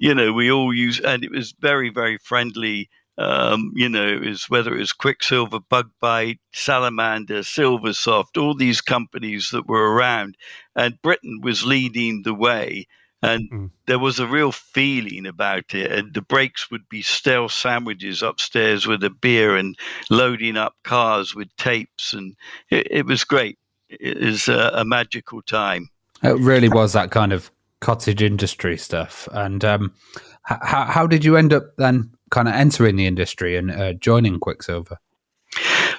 we all and it was very, very friendly. It was whether it was Quicksilver, Bug Bite, Salamander, Silversoft, all these companies that were around, and Britain was leading the way. And there was a real feeling about it. And the breaks would be stale sandwiches upstairs with a beer and loading up cars with tapes. And it was great. It was a magical time. It really was that kind of cottage industry stuff. And how did you end up then kind of entering the industry and joining Quicksilver?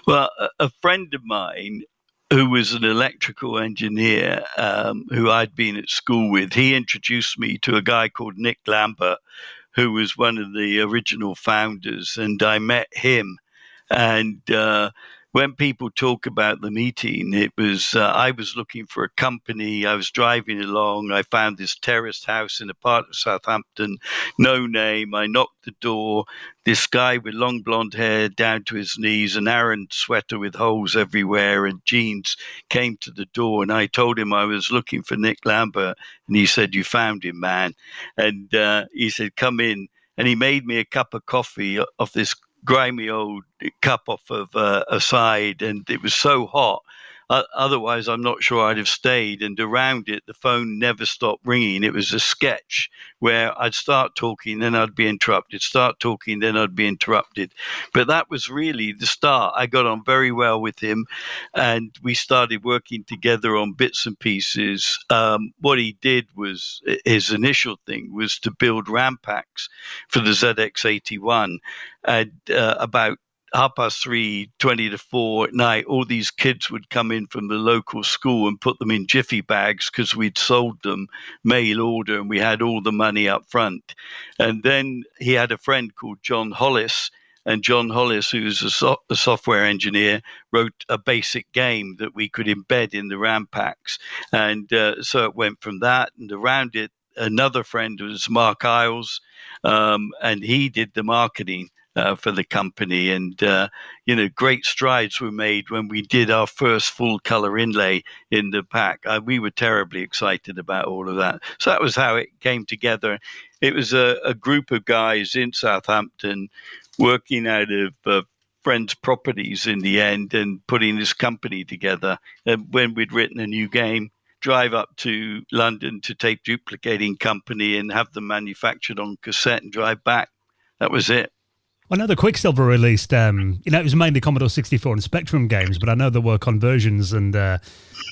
Well, a friend of mine who was an electrical engineer who I'd been at school with, he introduced me to a guy called Nick Lambert, who was one of the original founders, and I met him. And when people talk about the meeting, it was I was looking for a company. I was driving along. I found this terraced house in a part of Southampton, no name. I knocked the door. This guy with long blonde hair down to his knees, an Aran sweater with holes everywhere and jeans came to the door. And I told him I was looking for Nick Lambert. And he said, "You found him, man." And he said, "Come in." And he made me a cup of coffee off this grimy old cup off of a side, and it was so hot. Otherwise, I'm not sure I'd have stayed. And around it, the phone never stopped ringing. It was a sketch where I'd start talking, then I'd be interrupted, start talking, then I'd be interrupted. But that was really the start. I got on very well with him, and we started working together on bits and pieces. What he did was, his initial thing was to build RAM packs for the ZX81. And about 3:30, 20 to 4 at night, all these kids would come in from the local school and put them in jiffy bags because we'd sold them mail order and we had all the money up front. And then he had a friend called John Hollis, and John Hollis, who's a software engineer, wrote a basic game that we could embed in the RAM packs. And so it went from that, and around it, another friend was Mark Isles, and he did the marketing for the company. And, great strides were made when we did our first full color inlay in the pack. We were terribly excited about all of that. So that was how it came together. It was a group of guys in Southampton working out of friends' properties in the end and putting this company together. And when we'd written a new game, drive up to London to Tape Duplicating Company and have them manufactured on cassette and drive back. That was it. I know the Quicksilver released, it was mainly Commodore 64 and Spectrum games, but I know there were conversions and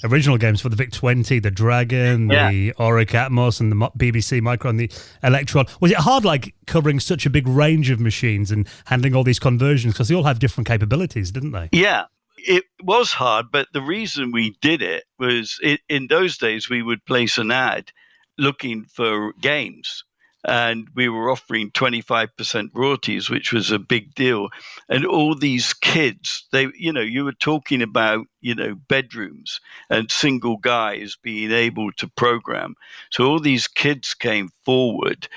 original games for the VIC-20, the Dragon, the Auric Atmos, and the BBC Micro and the Electron. Was it hard, covering such a big range of machines and handling all these conversions? Because they all have different capabilities, didn't they? Yeah. It was hard, but the reason we did it was in those days we would place an ad looking for games. And we were offering 25% royalties, which was a big deal. And all these kids, you were talking about, bedrooms and single guys being able to program. So all these kids came forward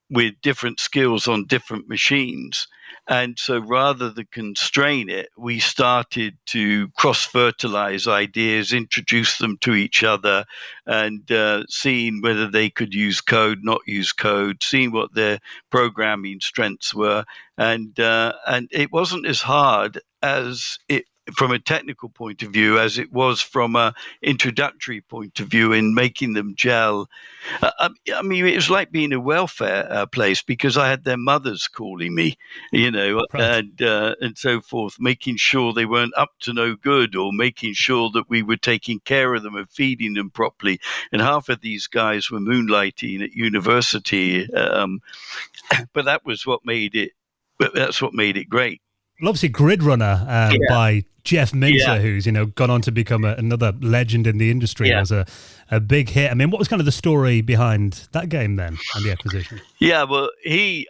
with different skills on different machines. And so rather than constrain it, we started to cross-fertilize ideas, introduce them to each other, and seeing whether they could use code, not use code, seeing what their programming strengths were. And it wasn't as hard as it from a technical point of view as it was from a introductory point of view in making them gel. I mean, it was like being a welfare place because I had their mothers calling me, Right. and so forth, making sure they weren't up to no good, or making sure that we were taking care of them and feeding them properly. And half of these guys were moonlighting at university, but that was what made it. That's what made it great. Well, obviously, Grid Runner by Jeff Minter, Yeah. who's gone on to become another legend in the industry, Yeah. was a big hit. I mean, what was kind of the story behind that game then and the acquisition? Yeah, well, we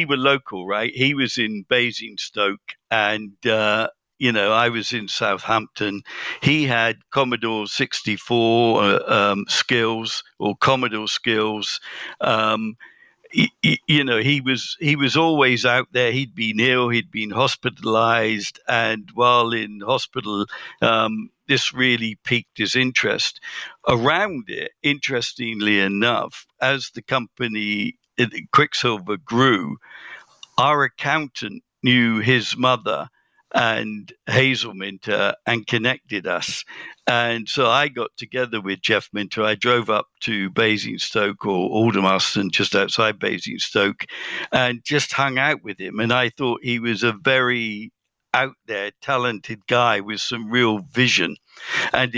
were local, right? He was in Basingstoke, and I was in Southampton. He had Commodore 64 skills or Commodore skills. He was always out there. He'd been ill, he'd been hospitalized, and while in hospital, this really piqued his interest. Around it, interestingly enough, as the company Quicksilver grew, our accountant knew his mother and Hazel Minter and connected us. And so I got together with Jeff Minter. I drove up to Basingstoke or Aldermaston, just outside Basingstoke, and just hung out with him. And I thought he was a very out there, talented guy with some real vision. And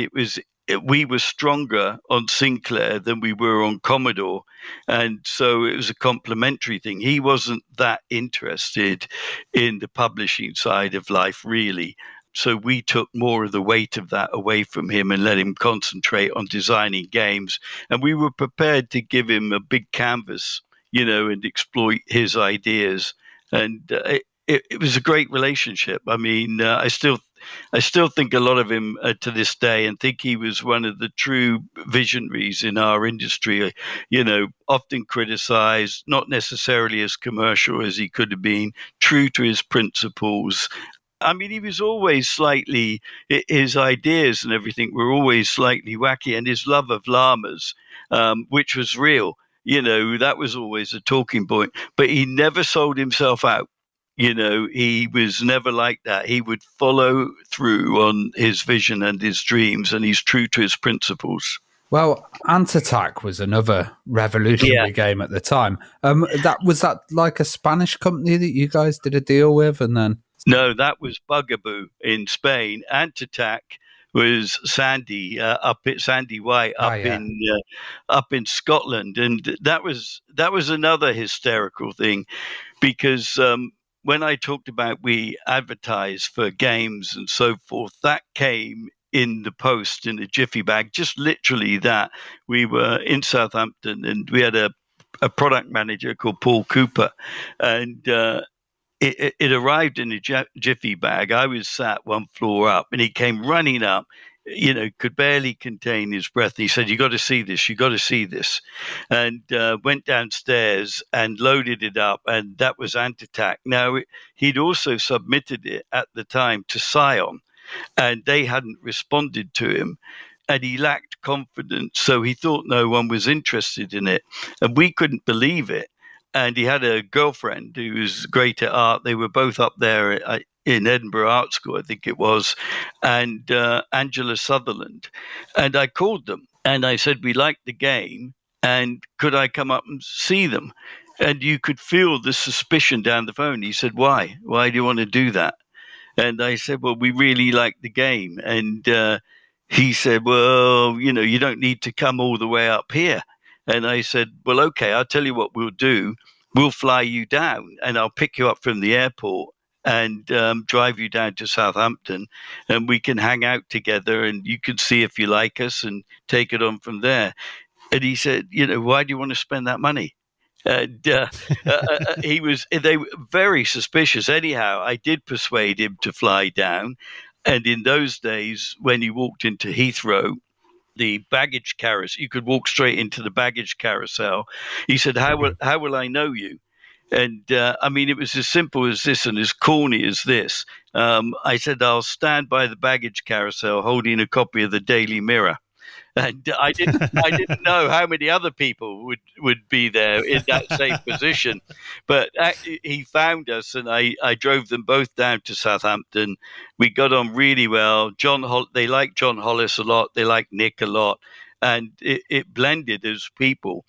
we were stronger on Sinclair than we were on Commodore. And so it was a complementary thing. He wasn't that interested in the publishing side of life, really. So we took more of the weight of that away from him and let him concentrate on designing games. And we were prepared to give him a big canvas, and exploit his ideas. And it was a great relationship. I mean, I still think a lot of him to this day, and think he was one of the true visionaries in our industry. Often criticized, not necessarily as commercial as he could have been, true to his principles. I mean, he was always his ideas and everything were always slightly wacky, and his love of llamas, which was real. That was always a talking point, but he never sold himself out. He was never like that. He would follow through on his vision and his dreams, and he's true to his principles. Well, Ant Attack was another revolutionary game at the time. Was that like a Spanish company that you guys did a deal with, and then? No, that was Bugaboo in Spain. Ant Attack was Sandy Sandy White up in Scotland, and that was another hysterical thing, because when I talked about we advertise for games and so forth, that came in the post in a jiffy bag, just literally that. We were in Southampton and we had a product manager called Paul Cooper, and it arrived in a jiffy bag. I was sat one floor up and he came running up, could barely contain his breath. He said, "You got to see this, you got to see this." And went downstairs and loaded it up. And that was Ant Attack. Now, he'd also submitted it at the time to Scion, and they hadn't responded to him. And he lacked confidence, so he thought no one was interested in it. And we couldn't believe it. And he had a girlfriend who was great at art. They were both up there in Edinburgh Art School, I think it was, and Angela Sutherland. And I called them and I said, "We liked the game, and could I come up and see them?" And you could feel the suspicion down the phone. He said, "Why? Why do you want to do that?" And I said, "Well, we really like the game." And he said, "Well, you don't need to come all the way up here." And I said, "Well, okay, I'll tell you what we'll do. We'll fly you down and I'll pick you up from the airport and drive you down to Southampton, and we can hang out together and you can see if you like us and take it on from there." And he said, "Why do you want to spend that money?" And they were very suspicious. Anyhow, I did persuade him to fly down. And in those days, when you walked into Heathrow, the baggage carousel. You could walk straight into the baggage carousel. He said, how will I know you? And I mean, it was as simple as this and as corny as this. I said, I'll stand by the baggage carousel holding a copy of the Daily Mirror. And I didn't know how many other people would be there in that same position. But he found us, and I drove them both down to Southampton. We got on really well. They like John Hollis a lot. They like Nick a lot. And it blended as people.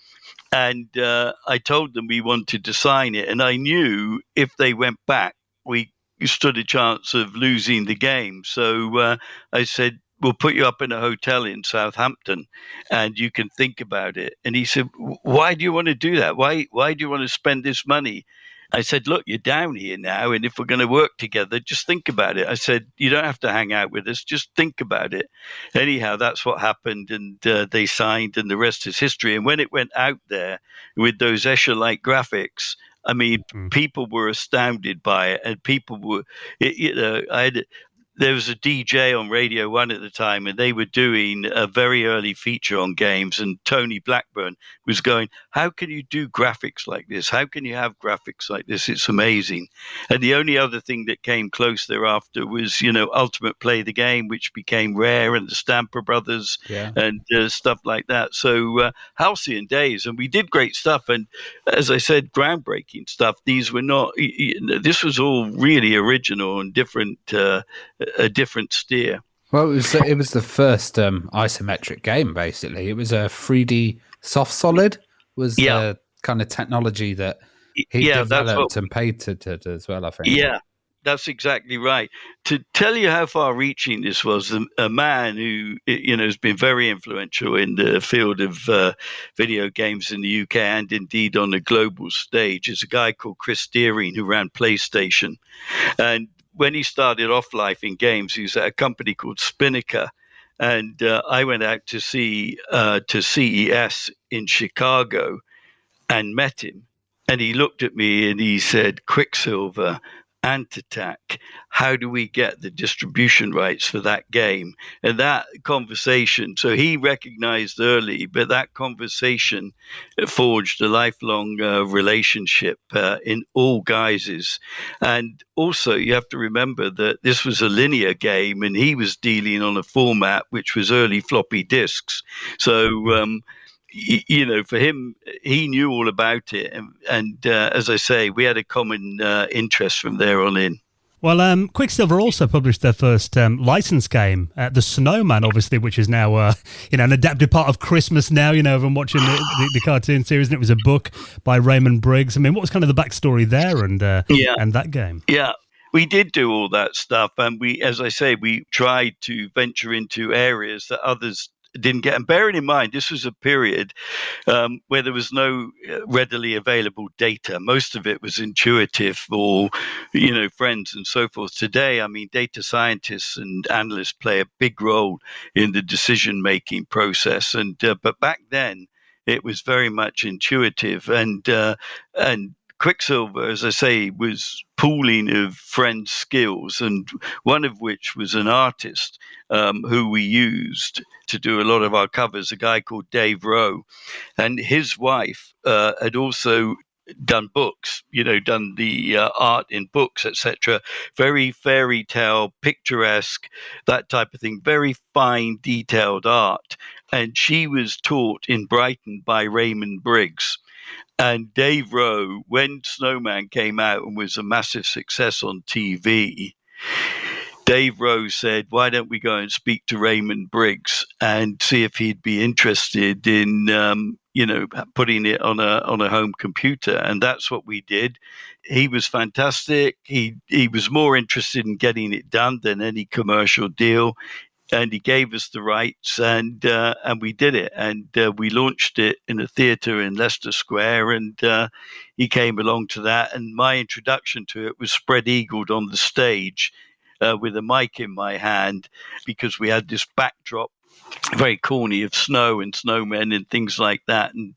And I told them we wanted to sign it. And I knew if they went back, we stood a chance of losing the game. So I said, we'll put you up in a hotel in Southampton and you can think about it. And he said, why do you want to do that? Why do you want to spend this money? I said, look, you're down here now. And if we're going to work together, just think about it. I said, you don't have to hang out with us. Just think about it. Anyhow, that's what happened. And they signed and the rest is history. And when it went out there with those Escher-like graphics, I mean, people were astounded by it. And people were, there was a DJ on Radio 1 at the time, and they were doing a very early feature on games, and Tony Blackburn was going, how can you do graphics like this? How can you have graphics like this? It's amazing. And the only other thing that came close thereafter was, Ultimate Play the Game, which became Rare, and the Stamper Brothers, and stuff like that. So halcyon days, and we did great stuff. And as I said, groundbreaking stuff. These were not, this was all really original and different, a different steer. Well, it was the first isometric game. Basically, it was a 3D soft solid. Was the kind of technology that he developed and patented as well, I think. Yeah, that's exactly right. To tell you how far-reaching this was, a man who has been very influential in the field of video games in the UK and indeed on the global stage is a guy called Chris Deering, who ran PlayStation. And when he started off life in games, he was at a company called Spinnaker. And I went out to see to CES in Chicago and met him. And he looked at me and he said, Quicksilver, Ant Attack, how do we get the distribution rights for that game? And that conversation, so he recognized early, but that conversation forged a lifelong relationship in all guises. And also, you have to remember that this was a linear game, and he was dealing on a format which was early floppy disks. So, for him, he knew all about it. And as I say, we had a common interest from there on in. Well, Quicksilver also published their first licensed game, The Snowman, obviously, which is now, an adapted part of Christmas now, from watching the cartoon series. And it was a book by Raymond Briggs. I mean, what was kind of the backstory there and that game? Yeah. We did do all that stuff. And we, as I say, we tried to venture into areas that others didn't get. And bearing in mind, this was a period where there was no readily available data. Most of it was intuitive for, friends and so forth. Today, I mean, data scientists and analysts play a big role in the decision-making process. And but back then, it was very much intuitive. And Quicksilver, as I say, was pooling of friends' skills, and one of which was an artist who we used to do a lot of our covers, a guy called Dave Rowe. And his wife had also done books, done the art in books, etc. Very fairy tale, picturesque, that type of thing, very fine, detailed art. And she was taught in Brighton by Raymond Briggs. And Dave Rowe, when Snowman came out and was a massive success on TV, Dave Rowe said, why don't we go and speak to Raymond Briggs and see if he'd be interested in, putting it on a home computer. And that's what we did. He was fantastic. He was more interested in getting it done than any commercial deal. And he gave us the rights, and we did it. And we launched it in a theatre in Leicester Square, and he came along to that. And my introduction to it was spread-eagled on the stage with a mic in my hand, because we had this backdrop, very corny, of snow and snowmen and things like that. And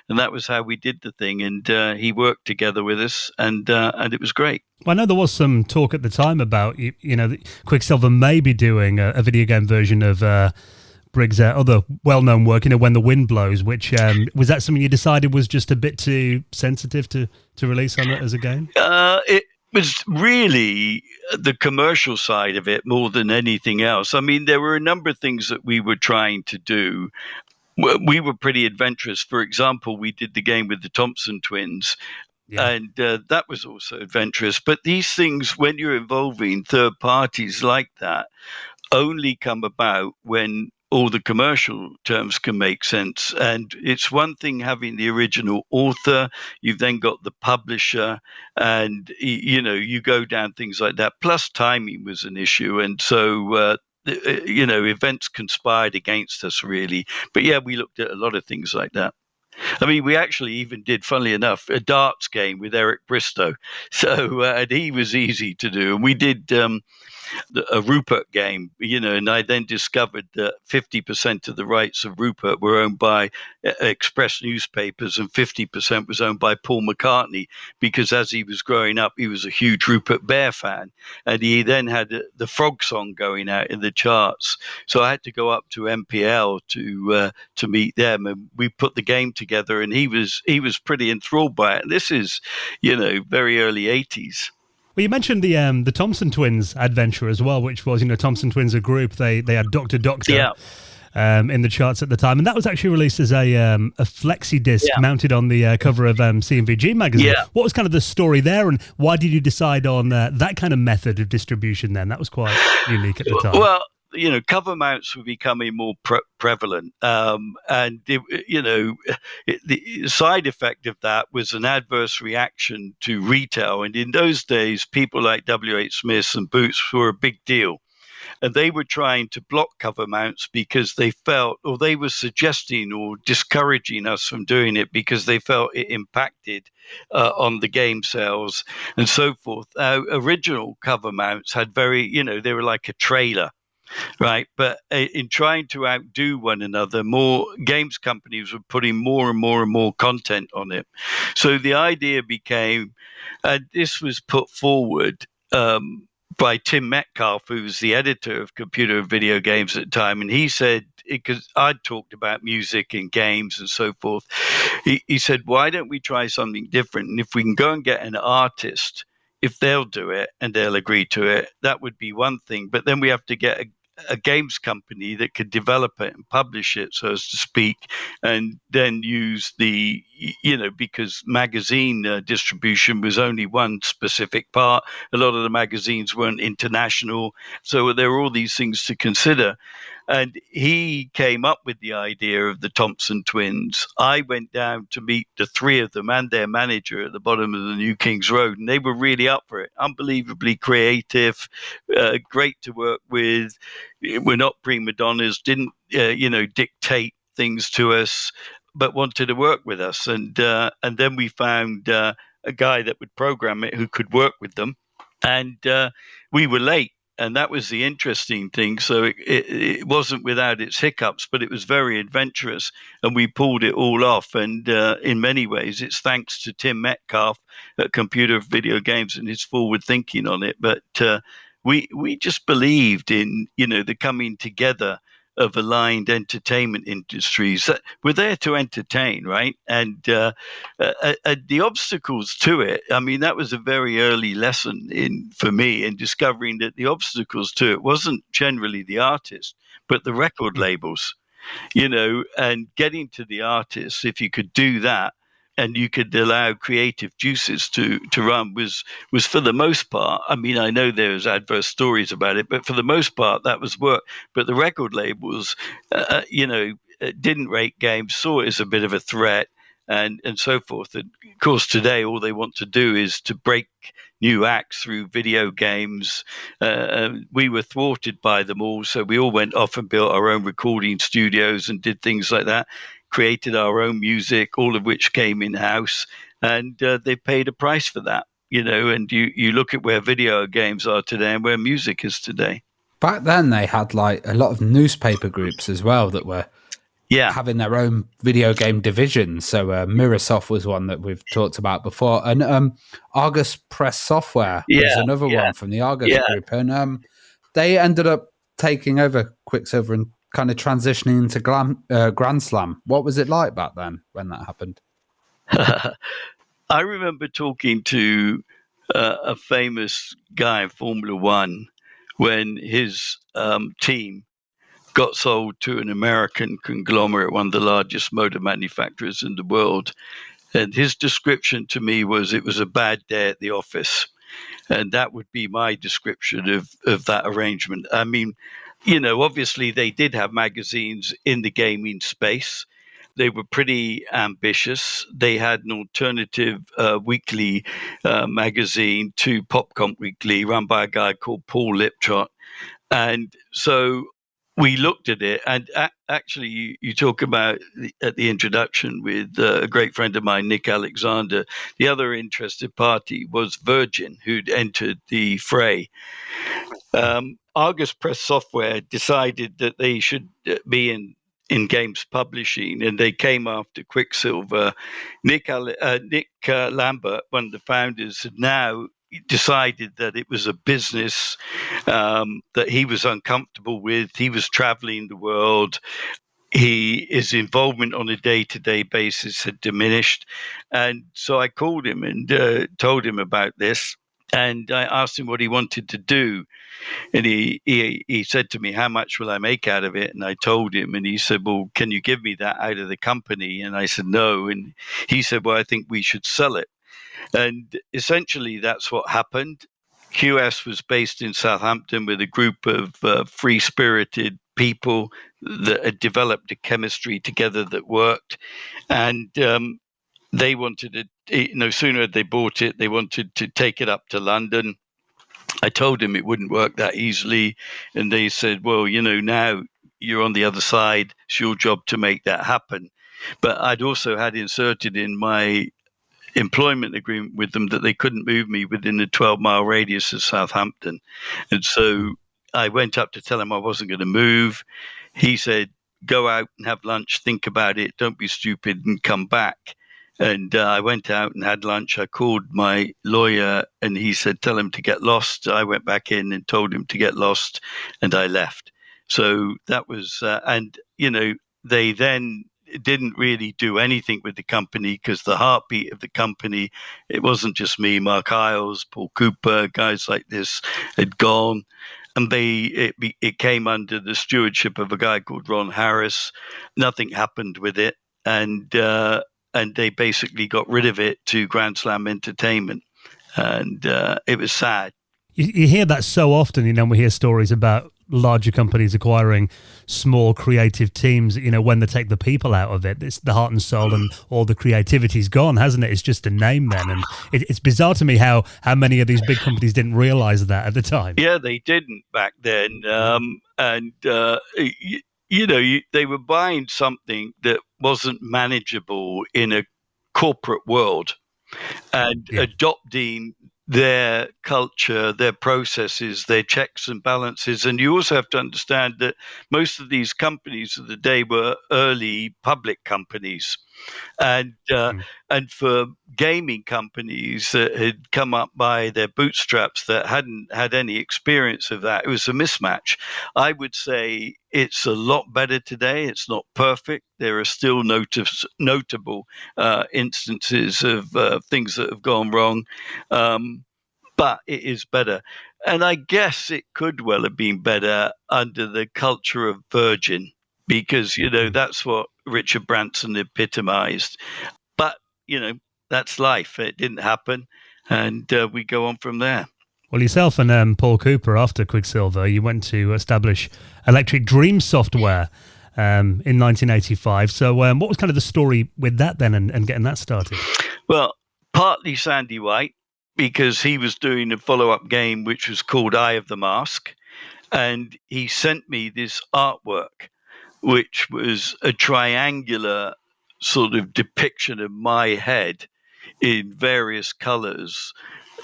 that was how we did the thing. And he worked together with us, and it was great. Well, I know there was some talk at the time about, Quicksilver may be doing a video game version of Briggs' other well-known work, When the Wind Blows, which was that something you decided was just a bit too sensitive to release on it as a game? It was really the commercial side of it more than anything else. I mean, there were a number of things that we were trying to do. We were pretty adventurous. For example, we did the game with the Thompson twins. Yeah. And that was also adventurous. But these things, when you're involving third parties like that, only come about when all the commercial terms can make sense. And it's one thing having the original author, you've then got the publisher, and you go down things like that. Plus timing was an issue. And so events conspired against us, really. But yeah, we looked at a lot of things like that. I mean, we actually even did, funnily enough, a darts game with Eric Bristow. So, and he was easy to do. And we did a Rupert game, and I then discovered that 50% of the rights of Rupert were owned by Express newspapers and 50% was owned by Paul McCartney, because as he was growing up, he was a huge Rupert Bear fan. And he then had the Frog song going out in the charts. So I had to go up to MPL to meet them. And we put the game together, and he was pretty enthralled by it. This is, very early 80s. Well, you mentioned the Thompson Twins adventure as well, which was, Thompson Twins, a group. They had Dr. Yeah. In the charts at the time, and that was actually released as a flexi disc mounted on the cover of CMVG magazine. Yeah. What was kind of the story there, and why did you decide on that kind of method of distribution then? That was quite unique at the time. Well, cover mounts were becoming more prevalent. And, the side effect of that was an adverse reaction to retail. And in those days, people like W.H. Smith and Boots were a big deal. And they were trying to block cover mounts because they felt, or they were suggesting or discouraging us from doing it because they felt it impacted on the game sales and so forth. Original cover mounts had they were like a trailer. Right. But in trying to outdo one another, more games companies were putting more and more and more content on it. So the idea became, this was put forward by Tim Metcalf, who was the editor of Computer and Video Games at the time. And he said, because I'd talked about music and games and so forth, he said, why don't we try something different? And if we can go and get an artist, if they'll do it and they'll agree to it, that would be one thing. But then we have to get a games company that could develop it and publish it, so as to speak, and then use the, because magazine distribution was only one specific part. A lot of the magazines weren't international. So there were all these things to consider. And he came up with the idea of the Thompson twins. I went down to meet the three of them and their manager at the bottom of the New Kings Road, and they were really up for it. Unbelievably creative, great to work with. We're not prima donnas, didn't dictate things to us, but wanted to work with us. And then we found a guy that would program it who could work with them, and we were late. And that was the interesting thing. So it wasn't without its hiccups, but it was very adventurous, and we pulled it all off. And in many ways, it's thanks to Tim Metcalf at Computer Video Games and his forward thinking on it. But we just believed in the coming together of aligned entertainment industries that were there to entertain, right? And the obstacles to it, I mean, that was a very early lesson for me in discovering that the obstacles to it wasn't generally the artist, but the record labels, and getting to the artists, if you could do that, and you could allow creative juices to run was for the most part. I mean, I know there's adverse stories about it, but for the most part, that was work. But the record labels, didn't rate games, saw it as a bit of a threat, and so forth. And of course, today, all they want to do is to break new acts through video games. We were thwarted by them all, so we all went off and built our own recording studios and did things like that. Created our own music, all of which came in-house, and they paid a price for that, and you look at where video games are today and where music is today. Back then, they had like a lot of newspaper groups as well that were having their own video game divisions. So Mirrorsoft was one that we've talked about before, and Argus Press Software was another one from the Argus group, and they ended up taking over Quicksilver and kind of transitioning into Grand Slam. What was it like back then when that happened? I remember talking to a famous guy in Formula One when his team got sold to an American conglomerate, one of the largest motor manufacturers in the world. And his description to me was it was a bad day at the office. And that would be my description of that arrangement. I mean, obviously they did have magazines in the gaming space. They were pretty ambitious. They had an alternative weekly magazine to PopComp Weekly, run by a guy called Paul Liptrot. And so we looked at it, and actually, you talk about at the introduction with a great friend of mine, Nick Alexander. The other interested party was Virgin, who'd entered the fray. Argus Press Software decided that they should be in games publishing, and they came after Quicksilver. Nick Lambert, one of the founders, had now decided that it was a business that he was uncomfortable with. He was traveling the world. His involvement on a day-to-day basis had diminished. And so I called him and told him about this. And I asked him what he wanted to do. And he said to me, how much will I make out of it? And I told him, and he said, well, can you give me that out of the company? And I said, no. And he said, well, I think we should sell it. And essentially that's what happened. QS was based in Southampton with a group of free-spirited people that had developed a chemistry together that worked. And they wanted to, no sooner had they bought it, they wanted to take it up to London. I told him it wouldn't work that easily. And they said, well, now you're on the other side. It's your job to make that happen. But I'd also had inserted in my employment agreement with them that they couldn't move me within a 12-mile radius of Southampton. And so I went up to tell him I wasn't going to move. He said, go out and have lunch, think about it, don't be stupid, and come back. And I went out and had lunch. I called my lawyer and he said, tell him to get lost. I went back in and told him to get lost, and I left. So that was, they then didn't really do anything with the company because the heartbeat of the company, it wasn't just me, Mark Isles, Paul Cooper, guys like this had gone. And it came under the stewardship of a guy called Ron Harris. Nothing happened with it. And they basically got rid of it to Grand Slam Entertainment. And it was sad. You hear that so often, we hear stories about larger companies acquiring small creative teams, when they take the people out of it, it's the heart and soul and all the creativity's gone, hasn't it? It's just a name then. And it's bizarre to me how many of these big companies didn't realize that at the time. Yeah, they didn't back then. They were buying something that wasn't manageable in a corporate world and adopting their culture, their processes, their checks and balances. And you also have to understand that most of these companies of the day were early public companies. And for gaming companies that had come up by their bootstraps that hadn't had any experience of that, it was a mismatch. I would say it's a lot better today. It's not perfect. There are still notable instances of things that have gone wrong, but it is better. And I guess it could well have been better under the culture of Virgin, because, that's what Richard Branson epitomized. But, that's life. It didn't happen. And we go on from there. Well, yourself and Paul Cooper, after Quicksilver, you went to establish Electric Dream Software in 1985. So what was kind of the story with that then and getting that started? Well, partly Sandy White, because he was doing a follow-up game which was called Eye of the Mask. And he sent me this artwork, which was a triangular sort of depiction of my head in various colors.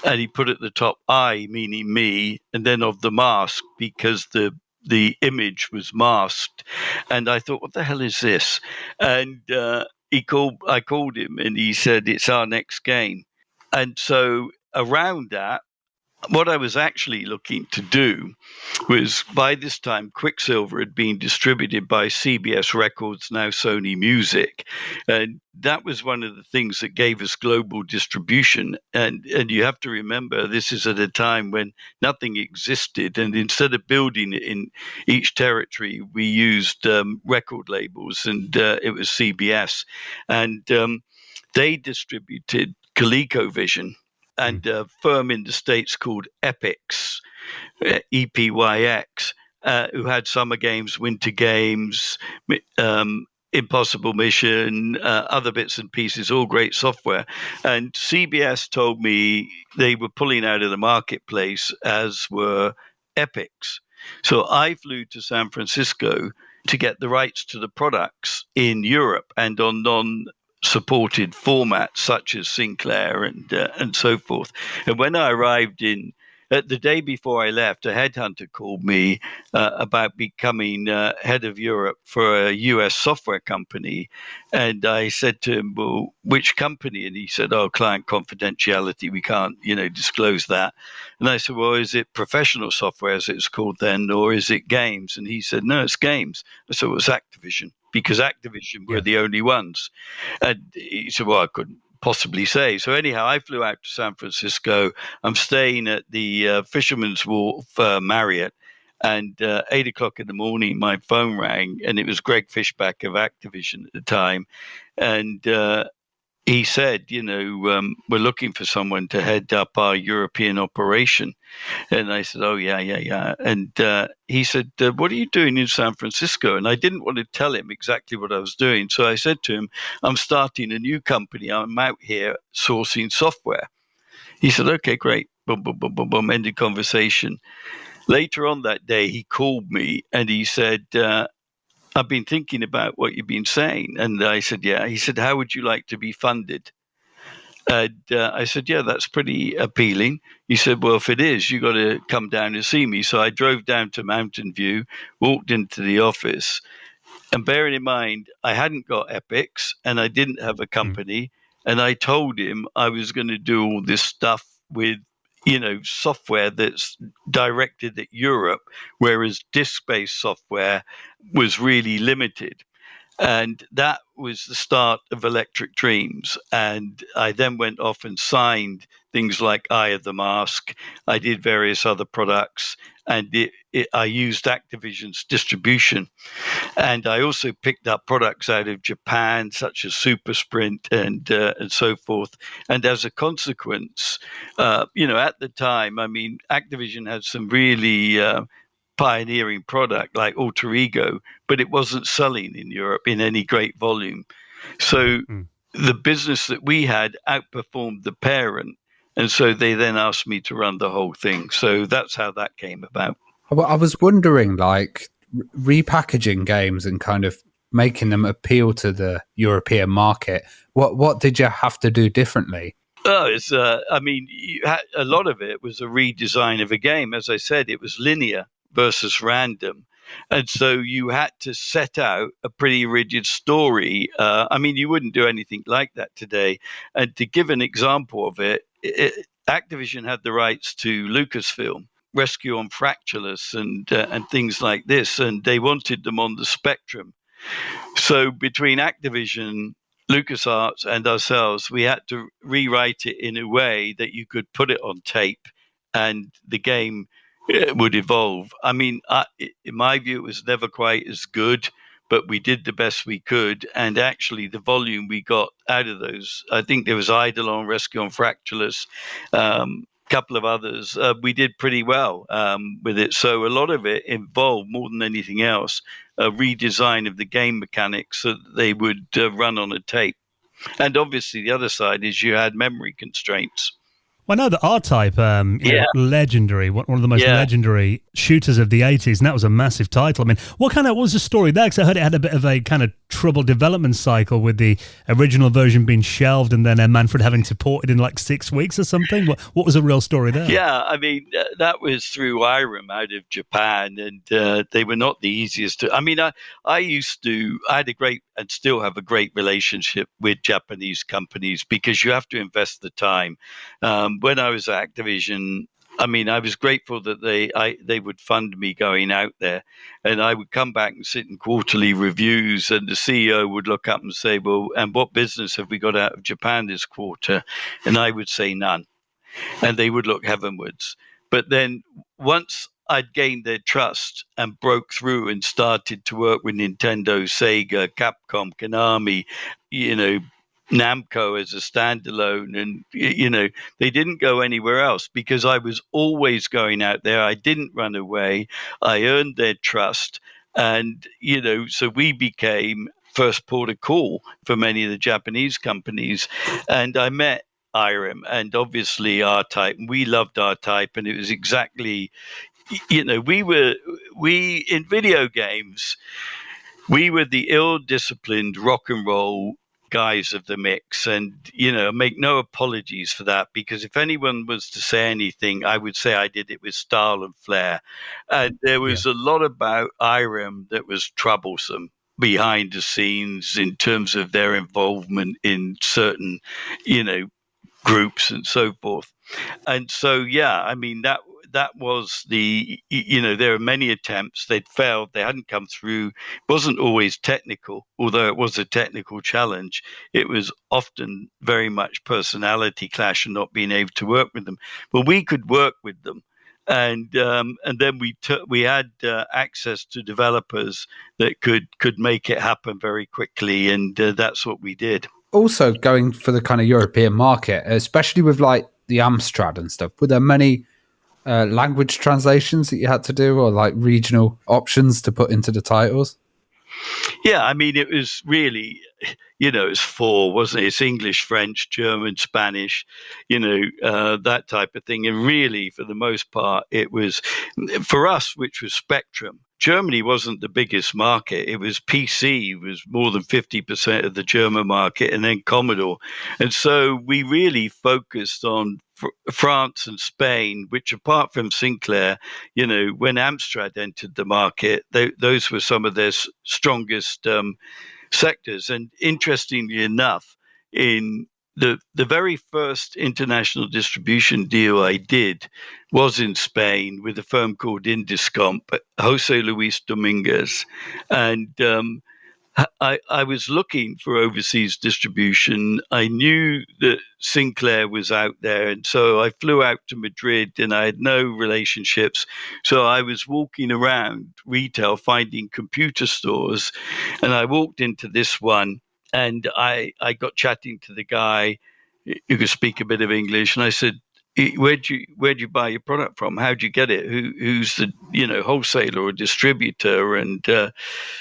And he put at the top I, meaning me, and then of the mask, because the image was masked. And I thought, what the hell is this? And I called him and he said, it's our next game. And so around that, what I was actually looking to do was, by this time, Quicksilver had been distributed by CBS Records, now Sony Music. And that was one of the things that gave us global distribution. And you have to remember, this is at a time when nothing existed. And instead of building it in each territory, we used record labels, and it was CBS. And they distributed ColecoVision and a firm in the States called Epix, EPYX, who had Summer Games, Winter Games, Impossible Mission, other bits and pieces, all great software. And CBS told me they were pulling out of the marketplace, as were Epix. So I flew to San Francisco to get the rights to the products in Europe and on non-supported formats such as Sinclair and so forth. And when I arrived the day before I left, a headhunter called me about becoming head of Europe for a US software company. And I said to him, well, which company? And he said, oh, client confidentiality. We can't, disclose that. And I said, well, is it professional software, as it's called then, or is it games? And he said, no, it's games. I said, well, it's Activision, because Activision were the only ones. And he said, well, I couldn't possibly say. So anyhow, I flew out to San Francisco. I'm staying at the Fisherman's Wharf Marriott, and 8 o'clock in the morning, my phone rang, and it was Greg Fishback of Activision at the time. And he said, we're looking for someone to head up our European operation. And I said, oh, yeah. And he said, what are you doing in San Francisco? And I didn't want to tell him exactly what I was doing. So I said to him, I'm starting a new company. I'm out here sourcing software. He said, okay, great. Boom, boom, boom, boom, boom. Ended conversation. Later on that day, he called me and he said, I've been thinking about what you've been saying. And I said, yeah. He said, how would you like to be funded? And I said, yeah, that's pretty appealing. He said, well, if it is, you got to come down and see me. So I drove down to Mountain View, walked into the office. And bearing in mind, I hadn't got Epix and I didn't have a company. And I told him I was going to do all this stuff with software that's directed at Europe, whereas disk-based software was really limited. And that was the start of Electric Dreams. And I then went off and signed things like Eye of the Mask. I did various other products, and I used Activision's distribution. And I also picked up products out of Japan, such as Super Sprint and so forth. And as a consequence, at the time, Activision had some really pioneering product like Alter Ego, but it wasn't selling in Europe in any great volume. So the business that we had outperformed the parent. And so they then asked me to run the whole thing. So that's how that came about. I was wondering, repackaging games and kind of making them appeal to the European market. What did you have to do differently? Oh, a lot of it was a redesign of a game. As I said, it was linear versus random. And so you had to set out a pretty rigid story. You wouldn't do anything like that today. And to give an example of it, Activision had the rights to Lucasfilm, Rescue on Fractureless, and things like this. And they wanted them on the Spectrum. So between Activision, LucasArts, and ourselves, we had to rewrite it in a way that you could put it on tape and the game would evolve. In my view, it was never quite as good, but we did the best we could. And actually, the volume we got out of those, I think there was Eidolon, Rescue on Fractureless, couple of others, we did pretty well with it. So a lot of it involved, more than anything else, a redesign of the game mechanics so that they would run on a tape. And obviously, the other side is you had memory constraints. Well, I know that R-Type, legendary, one of the most legendary shooters of the 80s, and that was a massive title. What was the story there? Because I heard it had a bit of a kind of troubled development cycle with the original version being shelved and then Manfred having to port it in 6 weeks or something. What was the real story there? Yeah, that was through IRAM out of Japan, and they were not the easiest to... I had a great, and still have a great relationship with Japanese companies because you have to invest the time. When I was at Activision, I mean, I was grateful that they would fund me going out there, and I would come back and sit in quarterly reviews, and the CEO would look up and say, "Well, and what business have we got out of Japan this quarter?" And I would say none, and they would look heavenwards. But then once I'd gained their trust and broke through and started to work with Nintendo, Sega, Capcom, Konami, you know, Namco as a standalone, and they didn't go anywhere else because I was always going out there. I didn't run away. I earned their trust, and so we became first port of call for many of the Japanese companies. And I met IREM and obviously R-Type, and we loved R-Type, and it was exactly, we in video games, we were the ill-disciplined rock and roll guys of the mix, and make no apologies for that, because if anyone was to say anything, I would say I did it with style and flair. And there was a lot about IREM that was troublesome behind the scenes in terms of their involvement in certain groups and so forth. And so, I mean, that was there are many attempts. They'd failed. They hadn't come through. It wasn't always technical, although it was a technical challenge. It was often very much personality clash and not being able to work with them. But we could work with them. And then we had access to developers that could make it happen very quickly, and that's what we did. Also, going for the kind of European market, especially with like the Amstrad and stuff, were there many language translations that you had to do, or like regional options to put into the titles? Yeah, I mean, it was really, it's four, wasn't it? It's English, French, German, Spanish, that type of thing. And really, for the most part, it was, for us, which was Spectrum. Germany wasn't the biggest market. It was PC was more than 50% of the German market, and then Commodore. And so we really focused on France and Spain, which, apart from Sinclair, when Amstrad entered the market, those were some of their strongest sectors. And interestingly enough, in the very first international distribution deal I did was in Spain with a firm called Indiscomp, Jose Luis Dominguez. And I was looking for overseas distribution. I knew that Sinclair was out there, and so I flew out to Madrid, and I had no relationships. So I was walking around retail finding computer stores, and I walked into this one, and I got chatting to the guy who could speak a bit of English, and I said, where'd you buy your product from? How'd you get it? Who's the wholesaler or distributor, and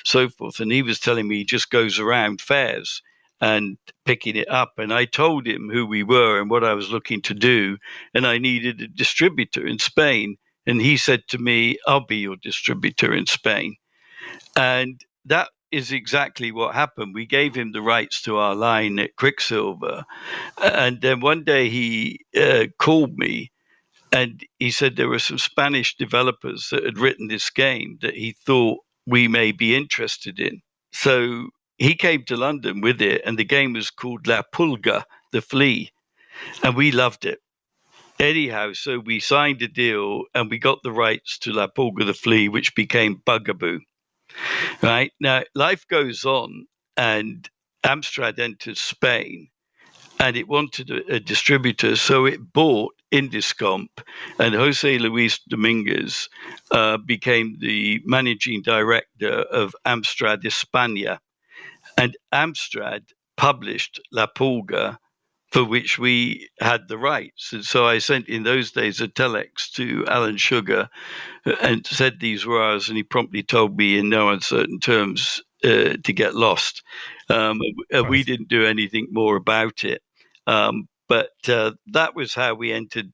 so forth? And he was telling me he just goes around fairs and picking it up. And I told him who we were and what I was looking to do, and I needed a distributor in Spain. And he said to me, "I'll be your distributor in Spain." And that is exactly what happened. We gave him the rights to our line at Quicksilver. And then one day he called me, and he said there were some Spanish developers that had written this game that he thought we may be interested in. So he came to London with it, and the game was called La Pulga, the flea, and we loved it. Anyhow, so we signed a deal, and we got the rights to La Pulga, the flea, which became Bugaboo. Right now, life goes on, and Amstrad enters Spain, and it wanted a distributor, so it bought Indiscomp, and Jose Luis Dominguez became the managing director of Amstrad España, and Amstrad published La Pulga, for which we had the rights. And so I sent in those days a telex to Alan Sugar and said these were ours, and he promptly told me in no uncertain terms to get lost. We didn't do anything more about it. But that was how we entered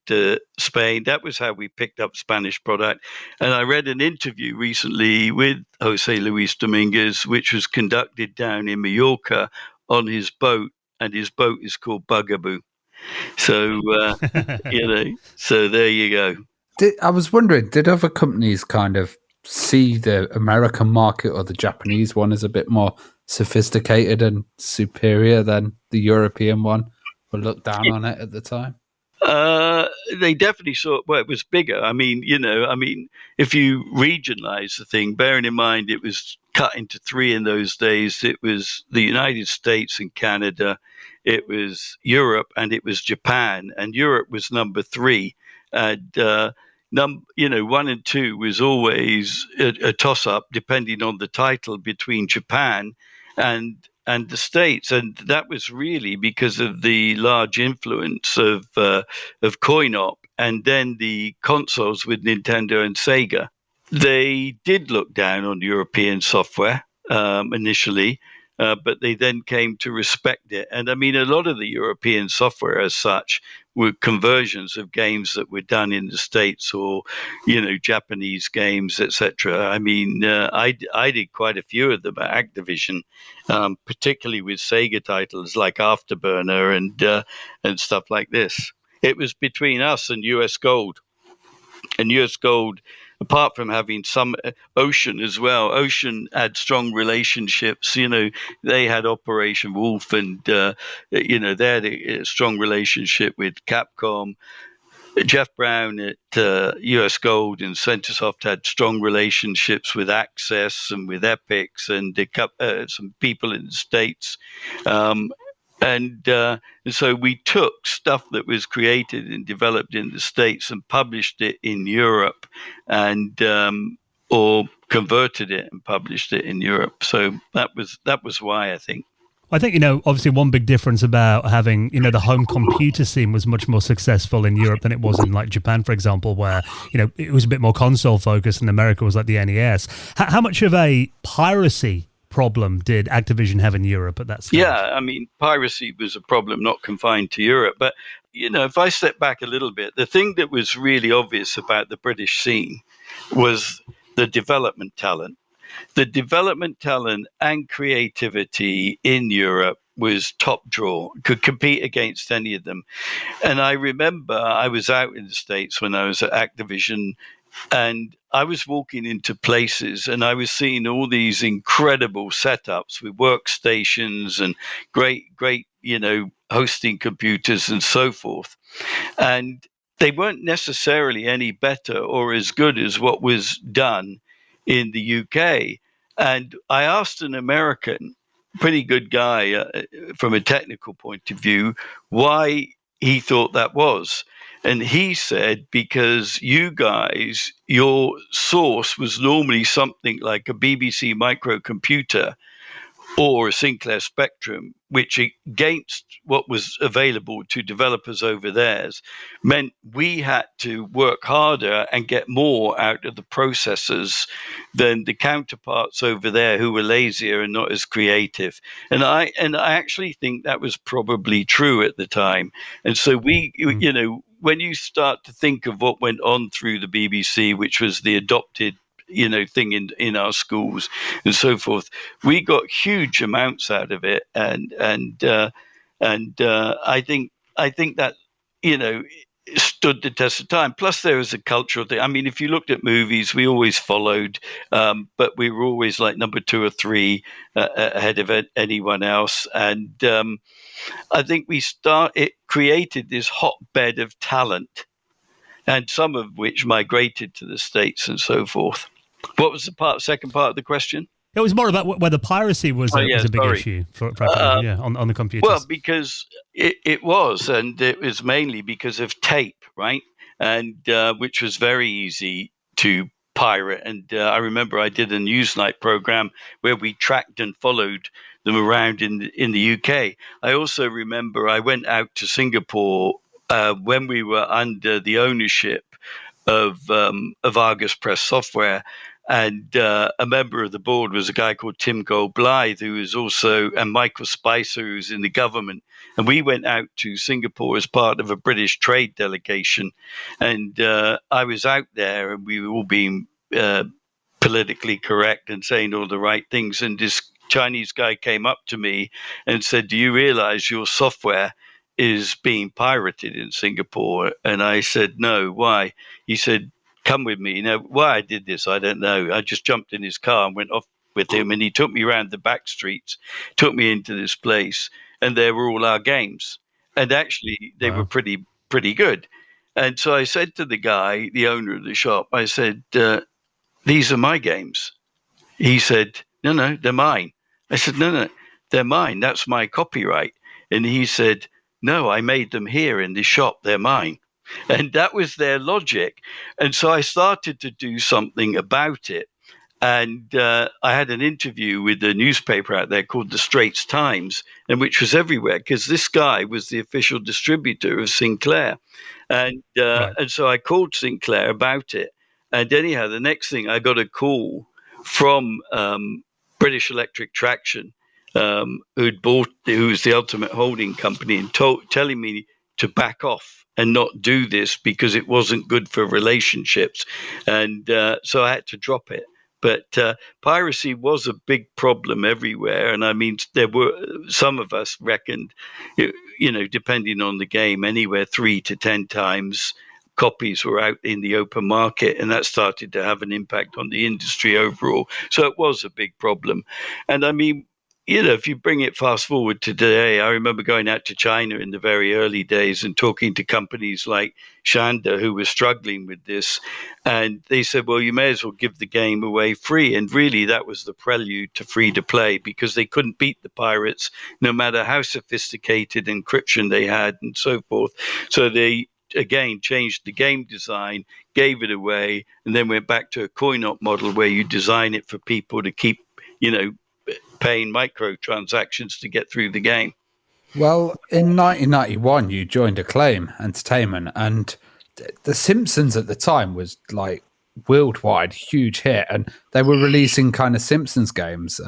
Spain. That was how we picked up Spanish product. And I read an interview recently with Jose Luis Dominguez, which was conducted down in Mallorca on his boat, and his boat is called Bugaboo. So, so there you go. I was wondering, did other companies kind of see the American market or the Japanese one as a bit more sophisticated and superior than the European one, or look down on it at the time? They definitely saw. Well, it was bigger. I mean, if you regionalize the thing, bearing in mind it was cut into three in those days. It was the United States and Canada, it was Europe, and it was Japan. And Europe was number three. And one and two was always a toss up, depending on the title, between Japan and the States, and that was really because of the large influence of coin-op, and then the consoles with Nintendo and Sega. They did look down on European software initially, but they then came to respect it. And I mean, a lot of the European software as such were conversions of games that were done in the States, or, Japanese games, etc. I mean, I did quite a few of them at Activision, particularly with Sega titles like Afterburner and stuff like this. It was between us and US Gold. And US Gold, apart from having some Ocean as well, Ocean had strong relationships. They had Operation Wolf, and they had a strong relationship with Capcom. Jeff Brown at US Gold and Centresoft had strong relationships with Access and with Epix and some people in the States. And so we took stuff that was created and developed in the States and published it in Europe, and or converted it and published it in Europe. So that was why, I think. I think, obviously one big difference about having, the home computer scene was much more successful in Europe than it was in like Japan, for example, where, it was a bit more console focused and America was like the NES. How much of a piracy problem did Activision have in Europe at that stage? Yeah, I mean, piracy was a problem not confined to Europe. But, if I step back a little bit, the thing that was really obvious about the British scene was the development talent. The development talent and creativity in Europe was top draw, could compete against any of them. And I remember I was out in the States when I was at Activision, and I was walking into places and I was seeing all these incredible setups with workstations and great, hosting computers and so forth. And they weren't necessarily any better or as good as what was done in the UK. And I asked an American, pretty good guy from a technical point of view, why he thought that was. And he said, because you guys, your source was normally something like a BBC microcomputer or a Sinclair Spectrum, which against what was available to developers over theirs meant we had to work harder and get more out of the processors than the counterparts over there who were lazier and not as creative. And I actually think that was probably true at the time. And so when you start to think of what went on through the BBC, which was the adopted thing in our schools and so forth, we got huge amounts out of it, and I think that stood the test of time. Plus, there was a cultural thing. I mean, if you looked at movies, we always followed, but we were always like number 2 or 3 ahead of anyone else, and I think it created this hotbed of talent, and some of which migrated to the States and so forth. What was the second part of the question? It was more about whether piracy was a big issue for on the computers. Well, because it was, and it was mainly because of tape, right? And which was very easy to pirate. And I remember I did a Newsnight program where we tracked and followed them around in the UK. I also remember I went out to Singapore when we were under the ownership of Argus Press Software, and a member of the board was a guy called Tim Gold-Blythe, who was also, and Michael Spicer, who's in the government. And we went out to Singapore as part of a British trade delegation, and I was out there, and we were all being politically correct and saying all the right things. And this Chinese guy came up to me and said, "Do you realize your software is being pirated in Singapore?" And I said, "No, why?" He said, "Come with me." Now, why I did this, I don't know. I just jumped in his car and went off with him, and he took me around the back streets, took me into this place, and there were all our games. And actually, they were pretty pretty good. And so I said to the guy, the owner of the shop, I said, these are my games. He said, no, they're mine. I said, no, they're mine. That's my copyright. And he said, no, I made them here in this shop. They're mine. And that was their logic. And so I started to do something about it. And I had an interview with a newspaper out there called the Straits Times, and which was everywhere because this guy was the official distributor of Sinclair. And and so I called Sinclair about it. And anyhow, the next thing I got a call from British Electric Traction, who was the ultimate holding company, and telling me to back off and not do this because it wasn't good for relationships. And so I had to drop it. But piracy was a big problem everywhere. And I mean, there were some of us reckoned, depending on the game, anywhere 3 to 10 times copies were out in the open market. And that started to have an impact on the industry overall. So it was a big problem. And I mean, if you bring it fast forward to today, I remember going out to China in the very early days and talking to companies like Shanda who were struggling with this. And they said, well, you may as well give the game away free. And really, that was the prelude to free to play because they couldn't beat the pirates, no matter how sophisticated encryption they had and so forth. So they, again, changed the game design, gave it away, and then went back to a coin-op model where you design it for people to keep, paying microtransactions to get through the game. Well, in 1991, you joined Acclaim Entertainment, and The Simpsons at the time was like worldwide huge hit, and they were releasing kind of Simpsons games.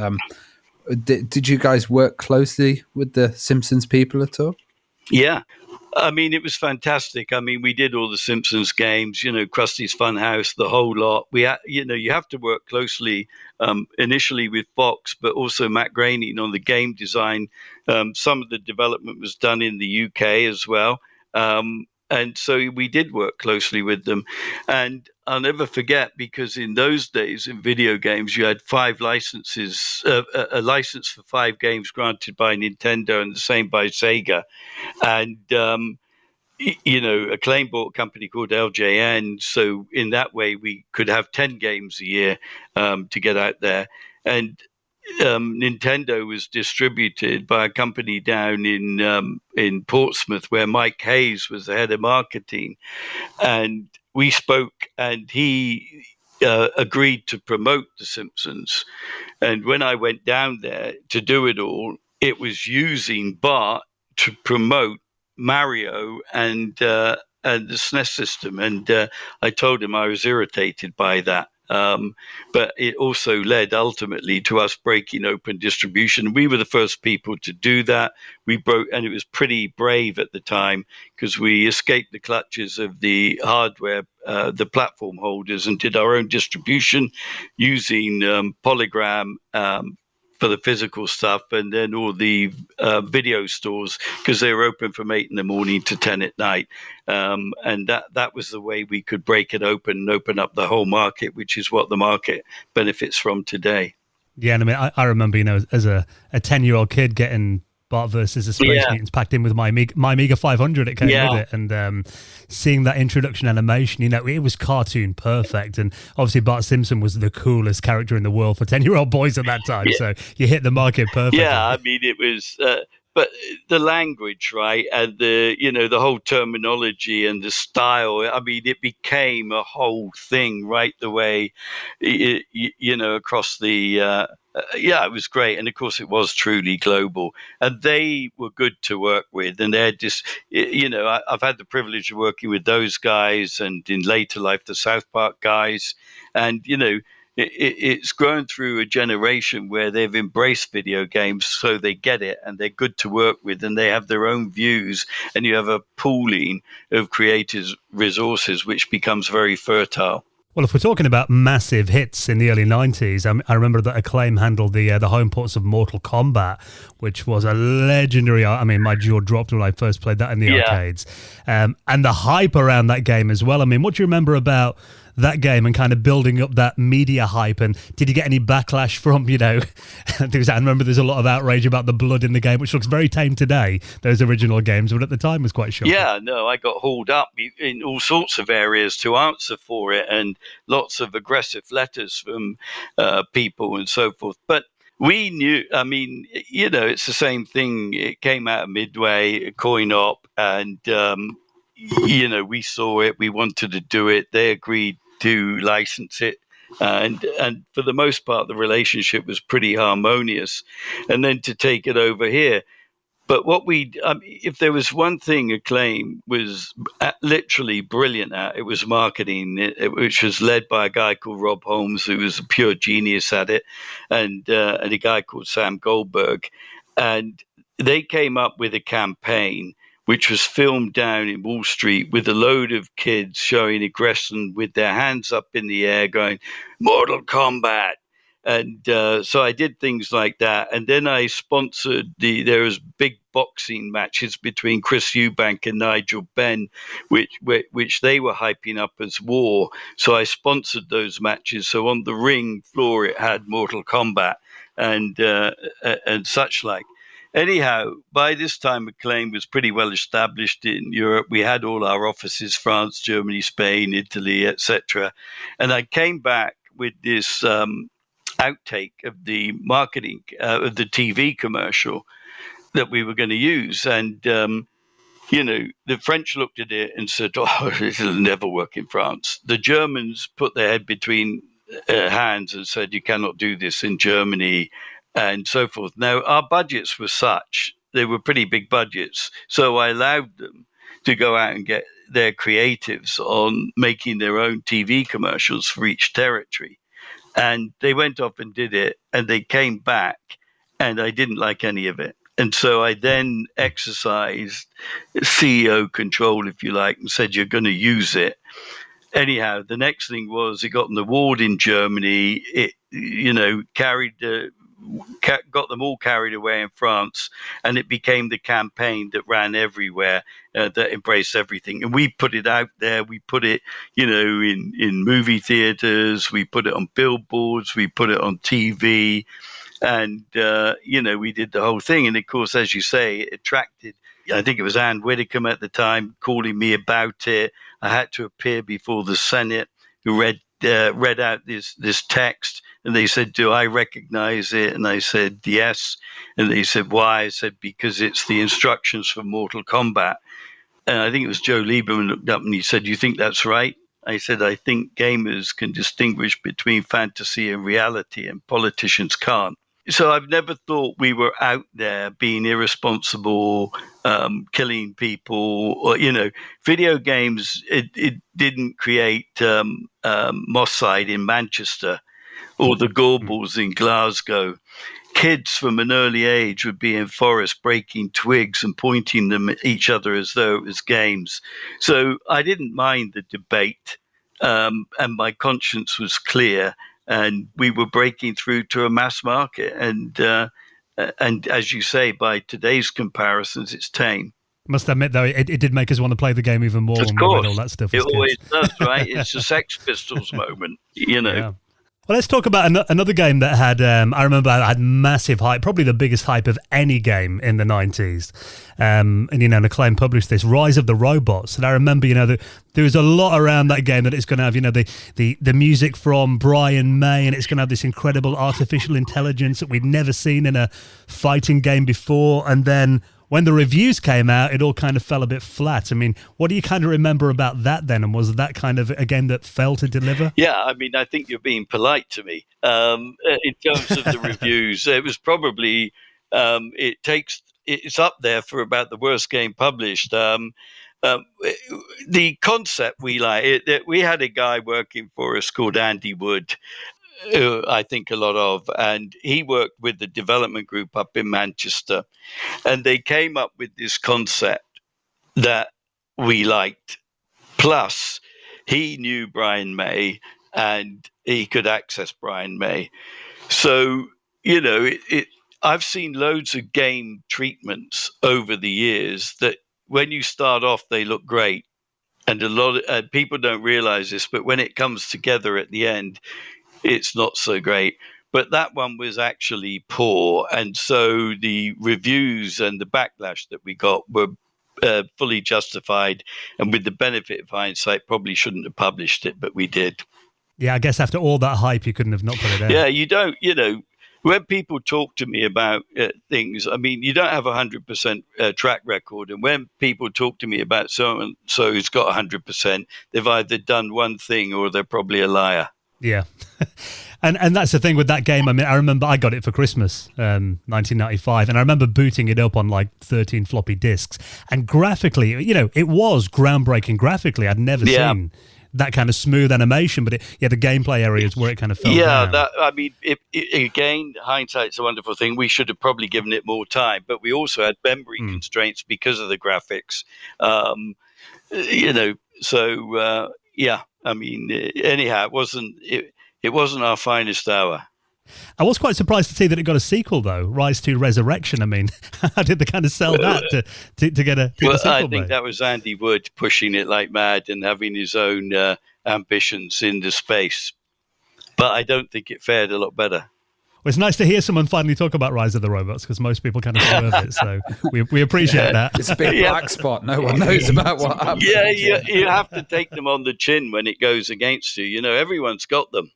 Did you guys work closely with the Simpsons people at all? Yeah. I mean, it was fantastic. I mean, we did all the Simpsons games, Krusty's Funhouse, the whole lot. We, you have to work closely initially with Fox, but also Matt Groening on the game design. Some of the development was done in the UK as well. And so we did work closely with them. And I'll never forget, because in those days in video games, you had 5 licenses, a license for 5 games granted by Nintendo and the same by Sega. And, Acclaim bought a company called LJN. So in that way, we could have 10 games a year to get out there. And Nintendo was distributed by a company down in Portsmouth where Mike Hayes was the head of marketing. And we spoke, and he agreed to promote The Simpsons. And when I went down there to do it all, it was using Bart to promote Mario and the SNES system. And I told him I was irritated by that. But it also led ultimately to us breaking open distribution. We were the first people to do that. We broke, and it was pretty brave at the time because we escaped the clutches of the hardware, the platform holders, and did our own distribution using Polygram for the physical stuff, and then all the video stores, because they were open from 8 in the morning to 10 at night. And that was the way we could break it open and open up the whole market, which is what the market benefits from today. Yeah, and I mean, I remember, as a 10-year-old kid getting Bart versus the Space Mutants packed in with my Amiga 500, it came with it, and seeing that introduction animation, it was cartoon perfect, and obviously Bart Simpson was the coolest character in the world for 10-year-old boys at that time, so you hit the market perfectly. Yeah, I mean, it was... but the language, right, and the whole terminology and the style, I mean, it became a whole thing right the way, across the... it was great. And of course, it was truly global. And they were good to work with. And they're just, I've had the privilege of working with those guys, and in later life, the South Park guys. And, it's grown through a generation where they've embraced video games, so they get it and they're good to work with, and they have their own views, and you have a pooling of creators' resources, which becomes very fertile. Well, if we're talking about massive hits in the early 90s, I remember that Acclaim handled the home ports of Mortal Kombat, which was a legendary... I mean, my jaw dropped when I first played that in the arcades. And the hype around that game as well. I mean, what do you remember about that game and kind of building up that media hype? And did you get any backlash from, I remember there's a lot of outrage about the blood in the game, which looks very tame today, those original games, but at the time was quite shocking. Yeah, no, I got hauled up in all sorts of areas to answer for it, and lots of aggressive letters from people and so forth. But we knew, it's the same thing. It came out of Midway, coin op, and, we saw it. We wanted to do it. They agreed to license it. And for the most part, the relationship was pretty harmonious. And then to take it over here. But if there was one thing Acclaim was literally brilliant at, it was marketing, which was led by a guy called Rob Holmes, who was a pure genius at it, and a guy called Sam Goldberg. And they came up with a campaign which was filmed down in Wall Street with a load of kids showing aggression with their hands up in the air going, Mortal Kombat. And so I did things like that. And then I sponsored there was big boxing matches between Chris Eubank and Nigel Benn, which they were hyping up as war. So I sponsored those matches. So on the ring floor, it had Mortal Kombat and such like. Anyhow, by this time, Acclaim was pretty well established in Europe. We had all our offices, France, Germany, Spain, Italy, etc. And I came back with this outtake of the marketing of the TV commercial that we were going to use. And, the French looked at it and said, oh, this will never work in France. The Germans put their head between hands and said, you cannot do this in Germany and so forth. Now, our budgets were such, they were pretty big budgets. So I allowed them to go out and get their creatives on making their own TV commercials for each territory. And they went off and did it, and they came back, and I didn't like any of it. And so I then exercised CEO control, if you like, and said, you're going to use it. Anyhow, the next thing was it got an award in Germany. It, got them all carried away in France, and it became the campaign that ran everywhere, that embraced everything. And we put it out there. We put it, in movie theaters. We put it on billboards. We put it on TV, and we did the whole thing. And of course, as you say, it attracted. I think it was Ann Widdecombe at the time calling me about it. I had to appear before the Senate, who read out this text, and they said, do I recognize it? And I said, yes. And they said, why? I said, because it's the instructions for Mortal Kombat. And I think it was Joe Lieberman looked up and he said, you think that's right? I said, I think gamers can distinguish between fantasy and reality, and politicians can't. So I've never thought we were out there being irresponsible, killing people, or, video games. It didn't create Moss Side in Manchester or the Gorbals in Glasgow. Kids from an early age would be in forests breaking twigs and pointing them at each other as though it was games. So I didn't mind the debate, and my conscience was clear. And we were breaking through to a mass market. And as you say, by today's comparisons, it's tame. Must admit, though, it did make us want to play the game even more when we read all that stuff. It always does, right? It's a Sex Pistols moment, Yeah. Well, let's talk about another game that had, I remember, had massive hype, probably the biggest hype of any game in the 90s. And Acclaim published this, Rise of the Robots. And I remember, there was a lot around that game that it's going to have, the music from Brian May, and it's going to have this incredible artificial intelligence that we'd never seen in a fighting game before. And then when the reviews came out, it all kind of fell a bit flat. I mean, what do you kind of remember about that then? And was that kind of a game that failed to deliver? Yeah, I mean, I think you're being polite to me. In terms of the reviews, it was probably, it's up there for about the worst game published. The concept we had a guy working for us called Andy Wood, who I think a lot of, and he worked with the development group up in Manchester, and they came up with this concept that we liked. Plus, he knew Brian May, and he could access Brian May. So, I've seen loads of game treatments over the years that when you start off, they look great. And a lot of people don't realize this, but when it comes together at the end, it's not so great. But that one was actually poor. And so the reviews and the backlash that we got were fully justified. And with the benefit of hindsight, probably shouldn't have published it, but we did. Yeah, I guess after all that hype, you couldn't have not put it out. Yeah, you don't, when people talk to me about things, I mean, you don't have 100% track record. And when people talk to me about so-and-so who's got 100%, they've either done one thing or they're probably a liar. Yeah. And that's the thing with that game. I mean, I remember I got it for Christmas, 1995, and I remember booting it up on like 13 floppy disks. And graphically, it was groundbreaking graphically. I'd never seen that kind of smooth animation, but the gameplay areas where it kind of fell down. Again, hindsight's a wonderful thing. We should have probably given it more time, but we also had memory constraints because of the graphics. I mean, anyhow, it wasn't our finest hour. I was quite surprised to see that it got a sequel, though, Rise to Resurrection. I mean, how did they kind of sell that to get a sequel? I think that was Andy Wood pushing it like mad and having his own ambitions in the space. But I don't think it fared a lot better. Well, it's nice to hear someone finally talk about Rise of the Robots, because most people kind of swerve it, so we appreciate that. It's a big black spot. No one knows about what happened. Yeah, you have to take them on the chin when it goes against you. Everyone's got them.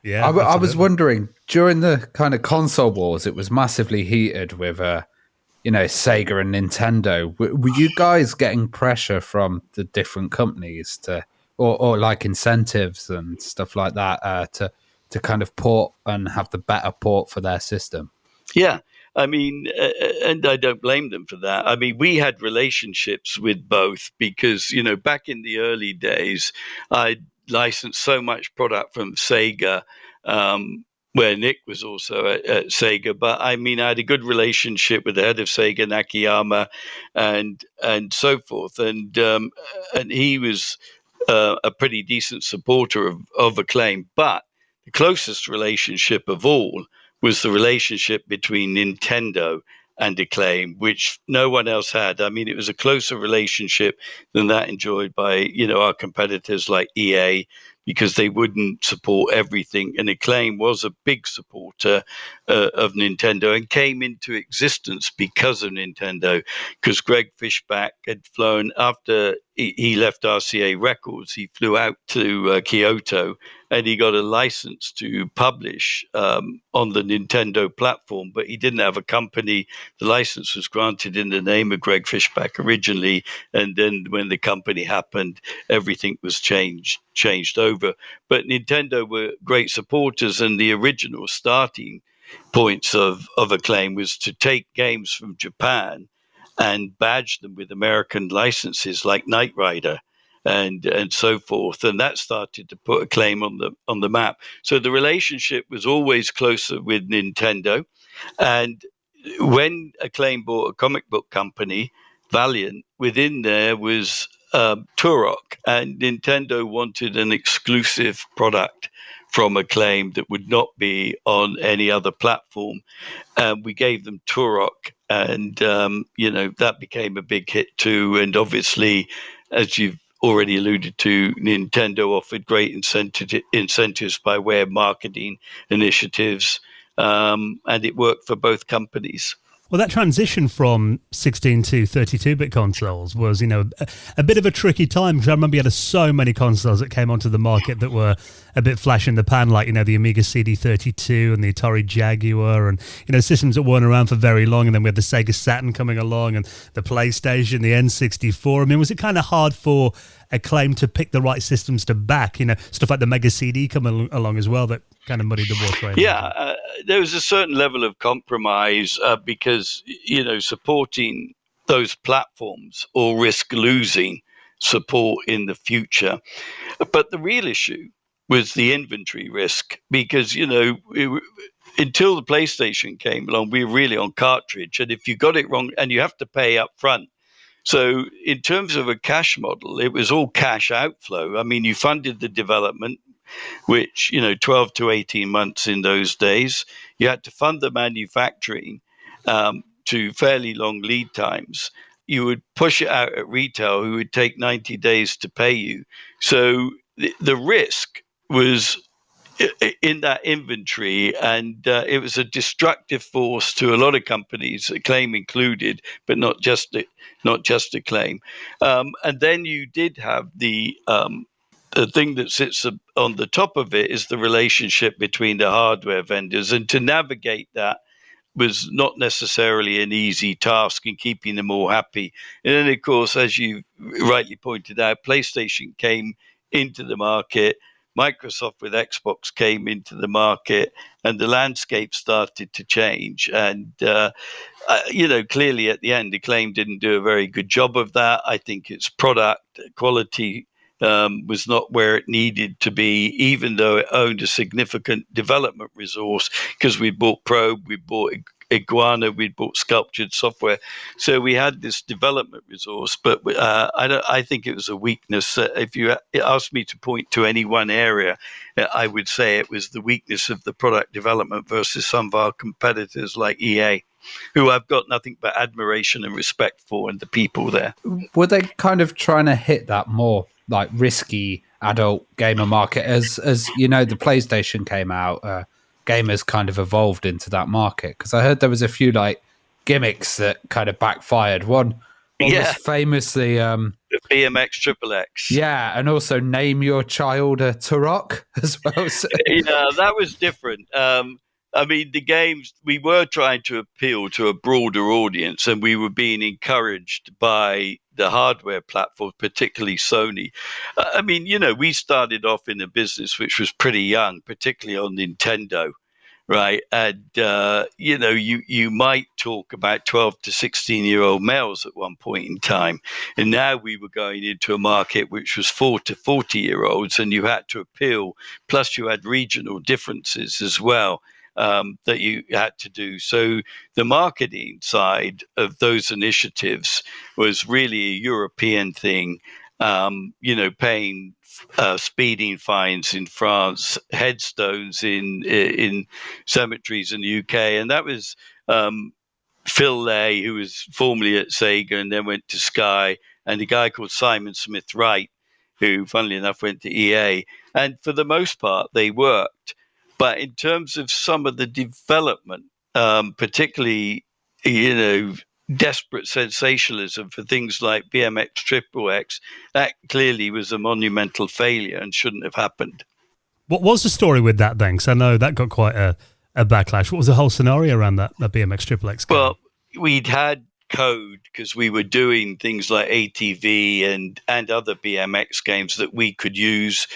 Yeah, I was wondering, during the kind of console wars, it was massively heated with, Sega and Nintendo. Were you guys getting pressure from the different companies or like incentives and stuff like that to kind of port and have the better port for their system? Yeah. I mean, and I don't blame them for that. I mean, we had relationships with both because, back in the early days, I licensed so much product from Sega, where Nick was also at Sega. But I mean, I had a good relationship with the head of Sega, Nakayama, and so forth. And he was a pretty decent supporter of Acclaim. But the closest relationship of all was the relationship between Nintendo and Acclaim, which no one else had. I mean, it was a closer relationship than that enjoyed by, our competitors like EA, because they wouldn't support everything. And Acclaim was a big supporter of Nintendo and came into existence because of Nintendo, because Greg Fishback had flown after he left RCA Records. He flew out to Kyoto and he got a license to publish on the Nintendo platform, but he didn't have a company. The license was granted in the name of Greg Fishback originally, and then when the company happened, everything was changed over. But Nintendo were great supporters, and the original starting points of Acclaim was to take games from Japan and badge them with American licenses like Knight Rider and so forth, and that started to put Acclaim on the map. So the relationship was always closer with Nintendo, and when Acclaim bought a comic book company, Valiant, within there was Turok, and Nintendo wanted an exclusive product from Acclaim that would not be on any other platform. We gave them Turok, and that became a big hit too. And obviously, as you've already alluded to, Nintendo offered great incentives by way of marketing initiatives, and it worked for both companies. Well, that transition from 16 to 32-bit consoles was, a bit of a tricky time, because I remember you had so many consoles that came onto the market that were a bit flash in the pan, like, the Amiga CD32 and the Atari Jaguar, and, systems that weren't around for very long. And then we had the Sega Saturn coming along and the PlayStation, the N64. I mean, was it kind of hard for Acclaim to pick the right systems to back? Stuff like the Mega CD coming along as well that kind of muddied the water. Yeah, there was a certain level of compromise because, supporting those platforms or risk losing support in the future. But the real issue was the inventory risk because, until the PlayStation came along, we were really on cartridge. And if you got it wrong, and you have to pay up front. So in terms of a cash model, it was all cash outflow. I mean, you funded the development, which, 12 to 18 months in those days. You had to fund the manufacturing to fairly long lead times. you would push it out at retail, who would take 90 days to pay you. So the risk was in that inventory, and it was a destructive force to a lot of companies, Acclaim included, but not just Acclaim. And then you did have the thing that sits on the top of it is the relationship between the hardware vendors, and to navigate that was not necessarily an easy task in keeping them all happy. And then, of course, as you rightly pointed out, PlayStation came into the market, Microsoft with Xbox came into the market, and the landscape started to change. And, clearly at the end, Acclaim didn't do a very good job of that. I think its product quality was not where it needed to be, even though it owned a significant development resource, because we bought Probe, we bought Iguana, we bought Sculptured Software. So we had this development resource, but I think it was a weakness. If you asked me to point to any one area, I would say it was the weakness of the product development versus some of our competitors like EA, who I've got nothing but admiration and respect for, and the people there. Were they kind of trying to hit that more like risky adult gamer market as the PlayStation came out? Gamers kind of evolved into that market, because I heard there was a few like gimmicks that kind of backfired. One was famously the BMX Triple X. Yeah, and also name your child a Turok as well. So. Yeah, that was different. I mean, the games, we were trying to appeal to a broader audience, and we were being encouraged by the hardware platform, particularly Sony. I mean, we started off in a business which was pretty young, particularly on Nintendo, right? And, you might talk about 12 to 16-year-old males at one point in time. And now we were going into a market which was 4 to 40-year-olds, and you had to appeal. Plus, you had regional differences as well. That you had to do. So the marketing side of those initiatives was really a European thing, paying speeding fines in France, headstones in cemeteries in the UK. And that was Phil Lay, who was formerly at Sega and then went to Sky, and a guy called Simon Smith Wright, who, funnily enough, went to EA. And for the most part, they worked. But in terms of some of the development, particularly, desperate sensationalism for things like BMX Triple X, that clearly was a monumental failure and shouldn't have happened. What was the story with that then? Because I know that got quite a backlash. What was the whole scenario around that BMX Triple X game? Well, we'd had code because we were doing things like ATV and other BMX games that we could use.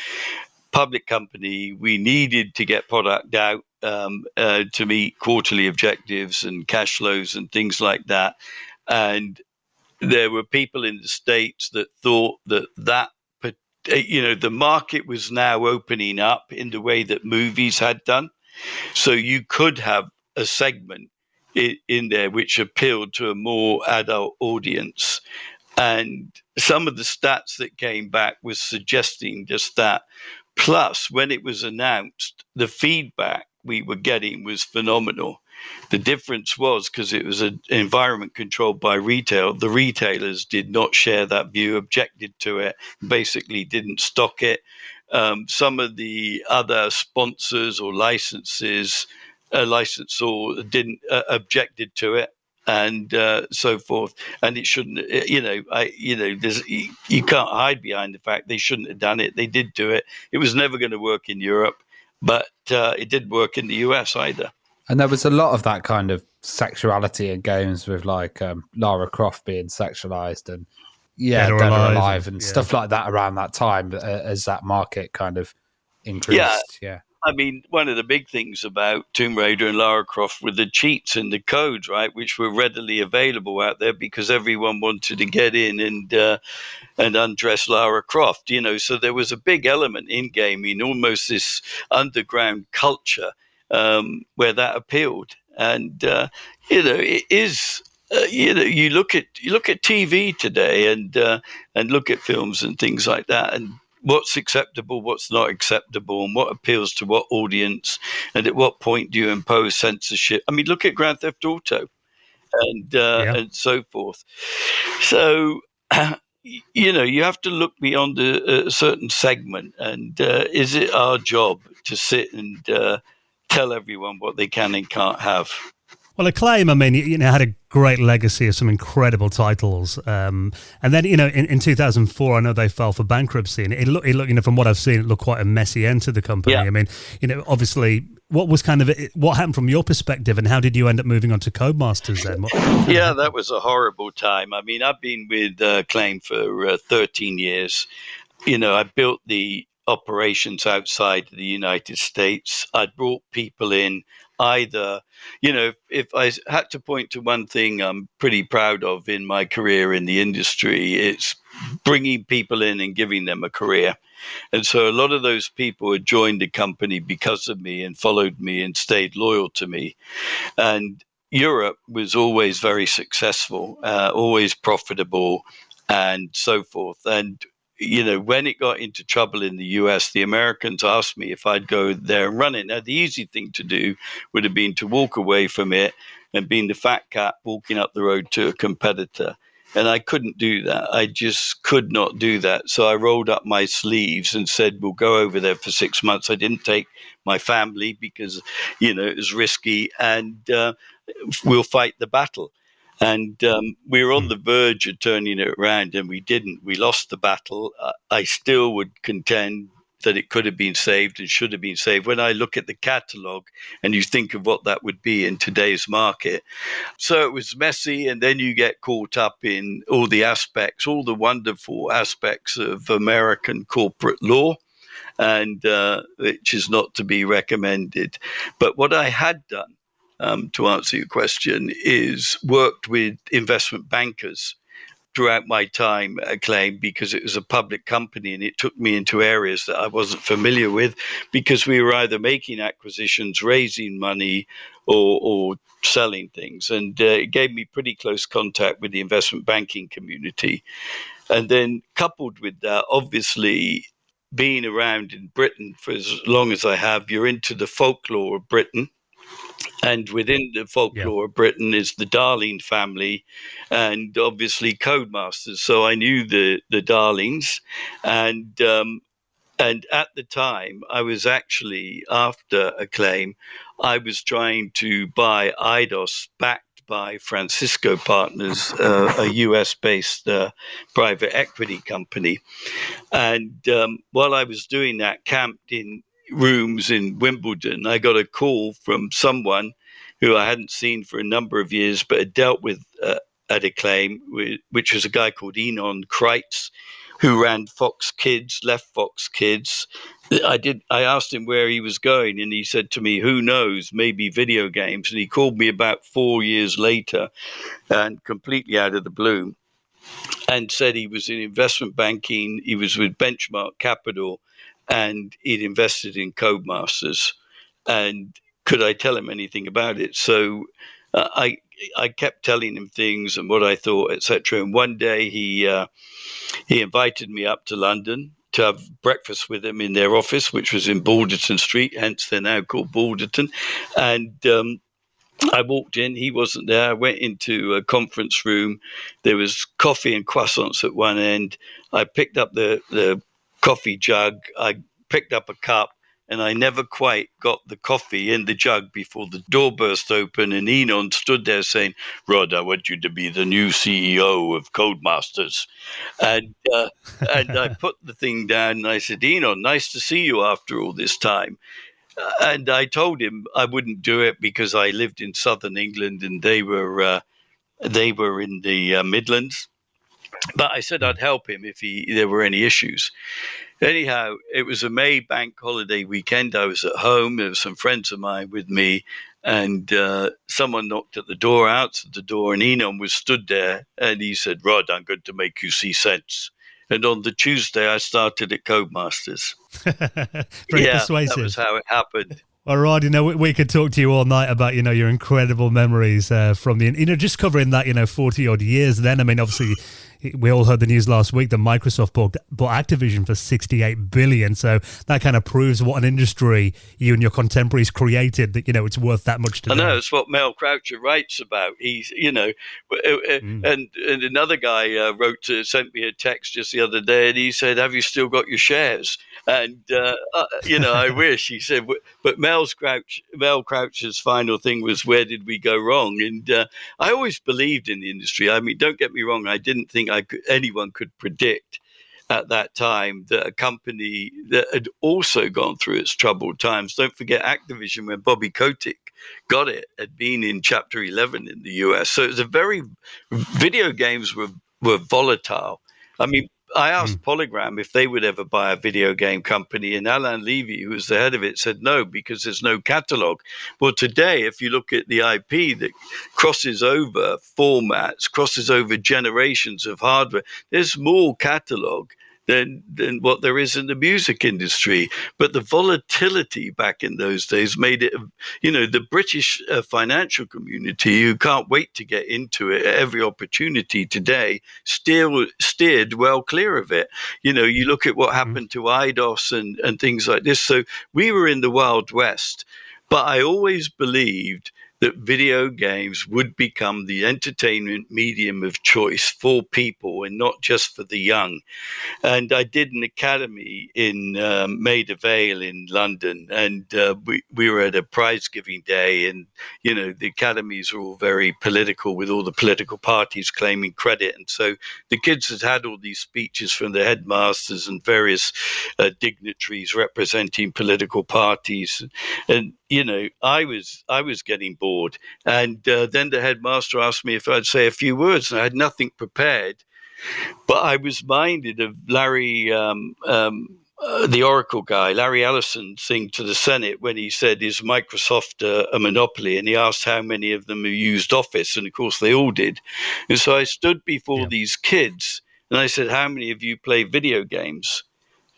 Public company, we needed to get product out to meet quarterly objectives and cash flows and things like that. And there were people in the States that thought that the market was now opening up in the way that movies had done. So you could have a segment in there which appealed to a more adult audience. And some of the stats that came back was suggesting just that. Plus, when it was announced, the feedback we were getting was phenomenal. The difference was because it was an environment controlled by retail, the retailers did not share that view, objected to it, basically didn't stock it. Some of the other sponsors or licensor didn't objected to it. And so forth, and it shouldn't. You can't hide behind the fact they shouldn't have done it. They did do it. It was never going to work in Europe, but it didn't work in the US either. And there was a lot of that kind of sexuality in games, with like Lara Croft being sexualized and Dead or Alive and stuff like that around that time, as that market kind of increased. Yeah. I mean, one of the big things about Tomb Raider and Lara Croft were the cheats and the codes, right, which were readily available out there because everyone wanted to get in and undress Lara Croft, So there was a big element in gaming, almost this underground culture where that appealed. And it is. You look at TV today and look at films and things like that, and what's acceptable, what's not acceptable, and what appeals to what audience, and at what point do you impose censorship? I mean, look at Grand Theft Auto. and so forth. So, you have to look beyond a certain segment. And is it our job to sit and tell everyone what they can and can't have? Well, Acclaim, I mean, had a great legacy of some incredible titles. And then, in 2004, I know they fell for bankruptcy. And it looked, from what I've seen, it looked quite a messy end to the company. Yeah. I mean, obviously, what was what happened from your perspective, and how did you end up moving on to Codemasters then? Yeah, that was a horrible time. I mean, I've been with Acclaim for 13 years. I built the operations outside the United States. I brought people in either, if I had to point to one thing I'm pretty proud of in my career in the industry, it's bringing people in and giving them a career. And so a lot of those people had joined the company because of me and followed me and stayed loyal to me. And Europe was always very successful, always profitable, and so forth. And when it got into trouble in the US, the Americans asked me if I'd go there and run it. Now, the easy thing to do would have been to walk away from it and being the fat cat walking up the road to a competitor. And I couldn't do that. I just could not do that. So I rolled up my sleeves and said, we'll go over there for 6 months. I didn't take my family because, it was risky, and we'll fight the battle. And we were on the verge of turning it around, and we didn't. We lost the battle. I still would contend that it could have been saved and should have been saved. When I look at the catalogue and you think of what that would be in today's market. So it was messy, and then you get caught up in all the aspects, all the wonderful aspects of American corporate law, and which is not to be recommended. But what I had done, to answer your question, is worked with investment bankers throughout my time at Acclaim, because it was a public company and it took me into areas that I wasn't familiar with, because we were either making acquisitions, raising money, or selling things. And it gave me pretty close contact with the investment banking community. And then coupled with that, obviously, being around in Britain for as long as I have, you're into the folklore of Britain. And within the folklore of Britain is the Darling family, and obviously Codemasters. So I knew the Darlings, and at the time I was actually, after Acclaim, I was trying to buy IDOS, backed by Francisco Partners, a US-based private equity company. And while I was doing that, camped in rooms in Wimbledon, I got a call from someone who I hadn't seen for a number of years, but had dealt with at Acclaim, which was a guy called Enon Kreitz, who ran Fox Kids, left Fox Kids. I asked him where he was going, and he said to me, who knows, maybe video games. And he called me about 4 years later, and completely out of the blue, and said he was in investment banking, he was with Benchmark Capital, and he'd invested in Codemasters, and could I tell him anything about it? So I kept telling him things and what I thought, etc. And one day he invited me up to London to have breakfast with him in their office, which was in Balderton Street, hence they're now called Balderton. And I walked in, he wasn't there. I went into a conference room. There was coffee and croissants at one end. I picked up the coffee jug. I picked up a cup, and I never quite got the coffee in the jug before the door burst open, and Enon stood there saying, Rod, I want you to be the new CEO of Codemasters. And I put the thing down, and I said, Enon, nice to see you after all this time. And I told him I wouldn't do it because I lived in southern England and they were in the Midlands. But I said I'd help him if there were any issues. Anyhow, it was a May bank holiday weekend. I was at home. There were some friends of mine with me, and someone knocked at the door, outside the door, and Enon was stood there, and he said, Rod, I'm going to make you see sense. And on the Tuesday, I started at Codemasters. Very persuasive. That was how it happened. Well, Rod, we could talk to you all night about, your incredible memories from just covering that, 40 odd years then. I mean, obviously, we all heard the news last week that Microsoft bought Activision for $68 billion. So that kind of proves what an industry you and your contemporaries created, that, it's worth that much today. I know, it's what Mel Croucher writes about. He's, and another guy sent me a text just the other day, and he said, "Have you still got your shares?" And, I wish. He said, but Mel Croucher's final thing was, where did we go wrong? And I always believed in the industry. I mean, don't get me wrong, I didn't think anyone could predict at that time that a company that had also gone through its troubled times. Don't forget Activision, when Bobby Kotick got it, had been in Chapter 11 in the US. So it was video games were volatile. I mean, I asked Polygram if they would ever buy a video game company, and Alan Levy, who was the head of it, said no, because there's no catalog. Well, today, if you look at the IP that crosses over formats, crosses over generations of hardware, there's more catalog than what there is in the music industry. But the volatility back in those days made it, the British financial community, who can't wait to get into it at every opportunity today, steered well clear of it. You look at what happened to IDOS and things like this. So we were in the Wild West. But I always believed that video games would become the entertainment medium of choice for people, and not just for the young. And I did an academy in Maida Vale in London, and we were at a prize giving day, and the academies are all very political, with all the political parties claiming credit. And so the kids had all these speeches from the headmasters and various dignitaries representing political parties, and I was getting bored. And then the headmaster asked me if I'd say a few words, and I had nothing prepared. But I was minded of Larry, the Oracle guy, Larry Ellison, thing to the Senate when he said, "Is Microsoft a monopoly?" And he asked how many of them used Office, and of course they all did. And so I stood before these kids, and I said, "How many of you play video games?"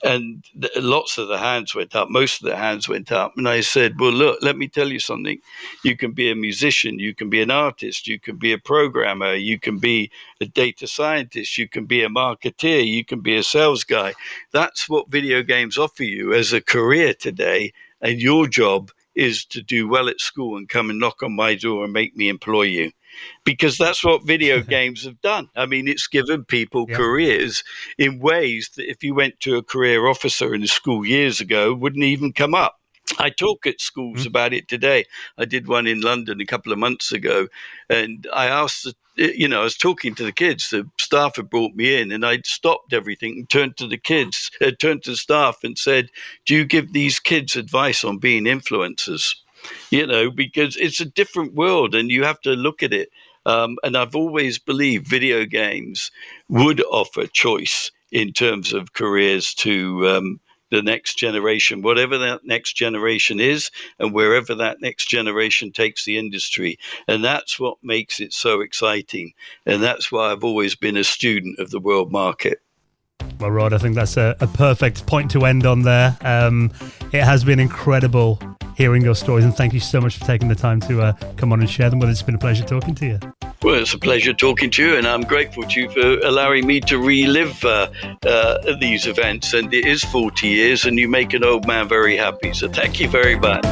And lots of the hands went up, most of the hands went up. And I said, "Well, look, let me tell you something. You can be a musician, you can be an artist, you can be a programmer, you can be a data scientist, you can be a marketeer, you can be a sales guy. That's what video games offer you as a career today. And your job is to do well at school and come and knock on my door and make me employ you." Because that's what video games have done. I mean, it's given people careers in ways that if you went to a career officer in a school years ago, wouldn't even come up. I talk at schools about it today. I did one in London a couple of months ago, and I asked, I was talking to the kids. The staff had brought me in, and I'd stopped everything and turned to the staff and said, "Do you give these kids advice on being influencers?" Because it's a different world, and you have to look at it. And I've always believed video games would offer choice in terms of careers to the next generation, whatever that next generation is, and wherever that next generation takes the industry. And that's what makes it so exciting. And that's why I've always been a student of the world market. Well, Rod, I think that's a perfect point to end on there. It has been incredible hearing your stories, and thank you so much for taking the time to come on and share them with us. It's been a pleasure talking to you. Well, it's a pleasure talking to you, and I'm grateful to you for allowing me to relive these events. And it is 40 years, and you make an old man very happy. So thank you very much.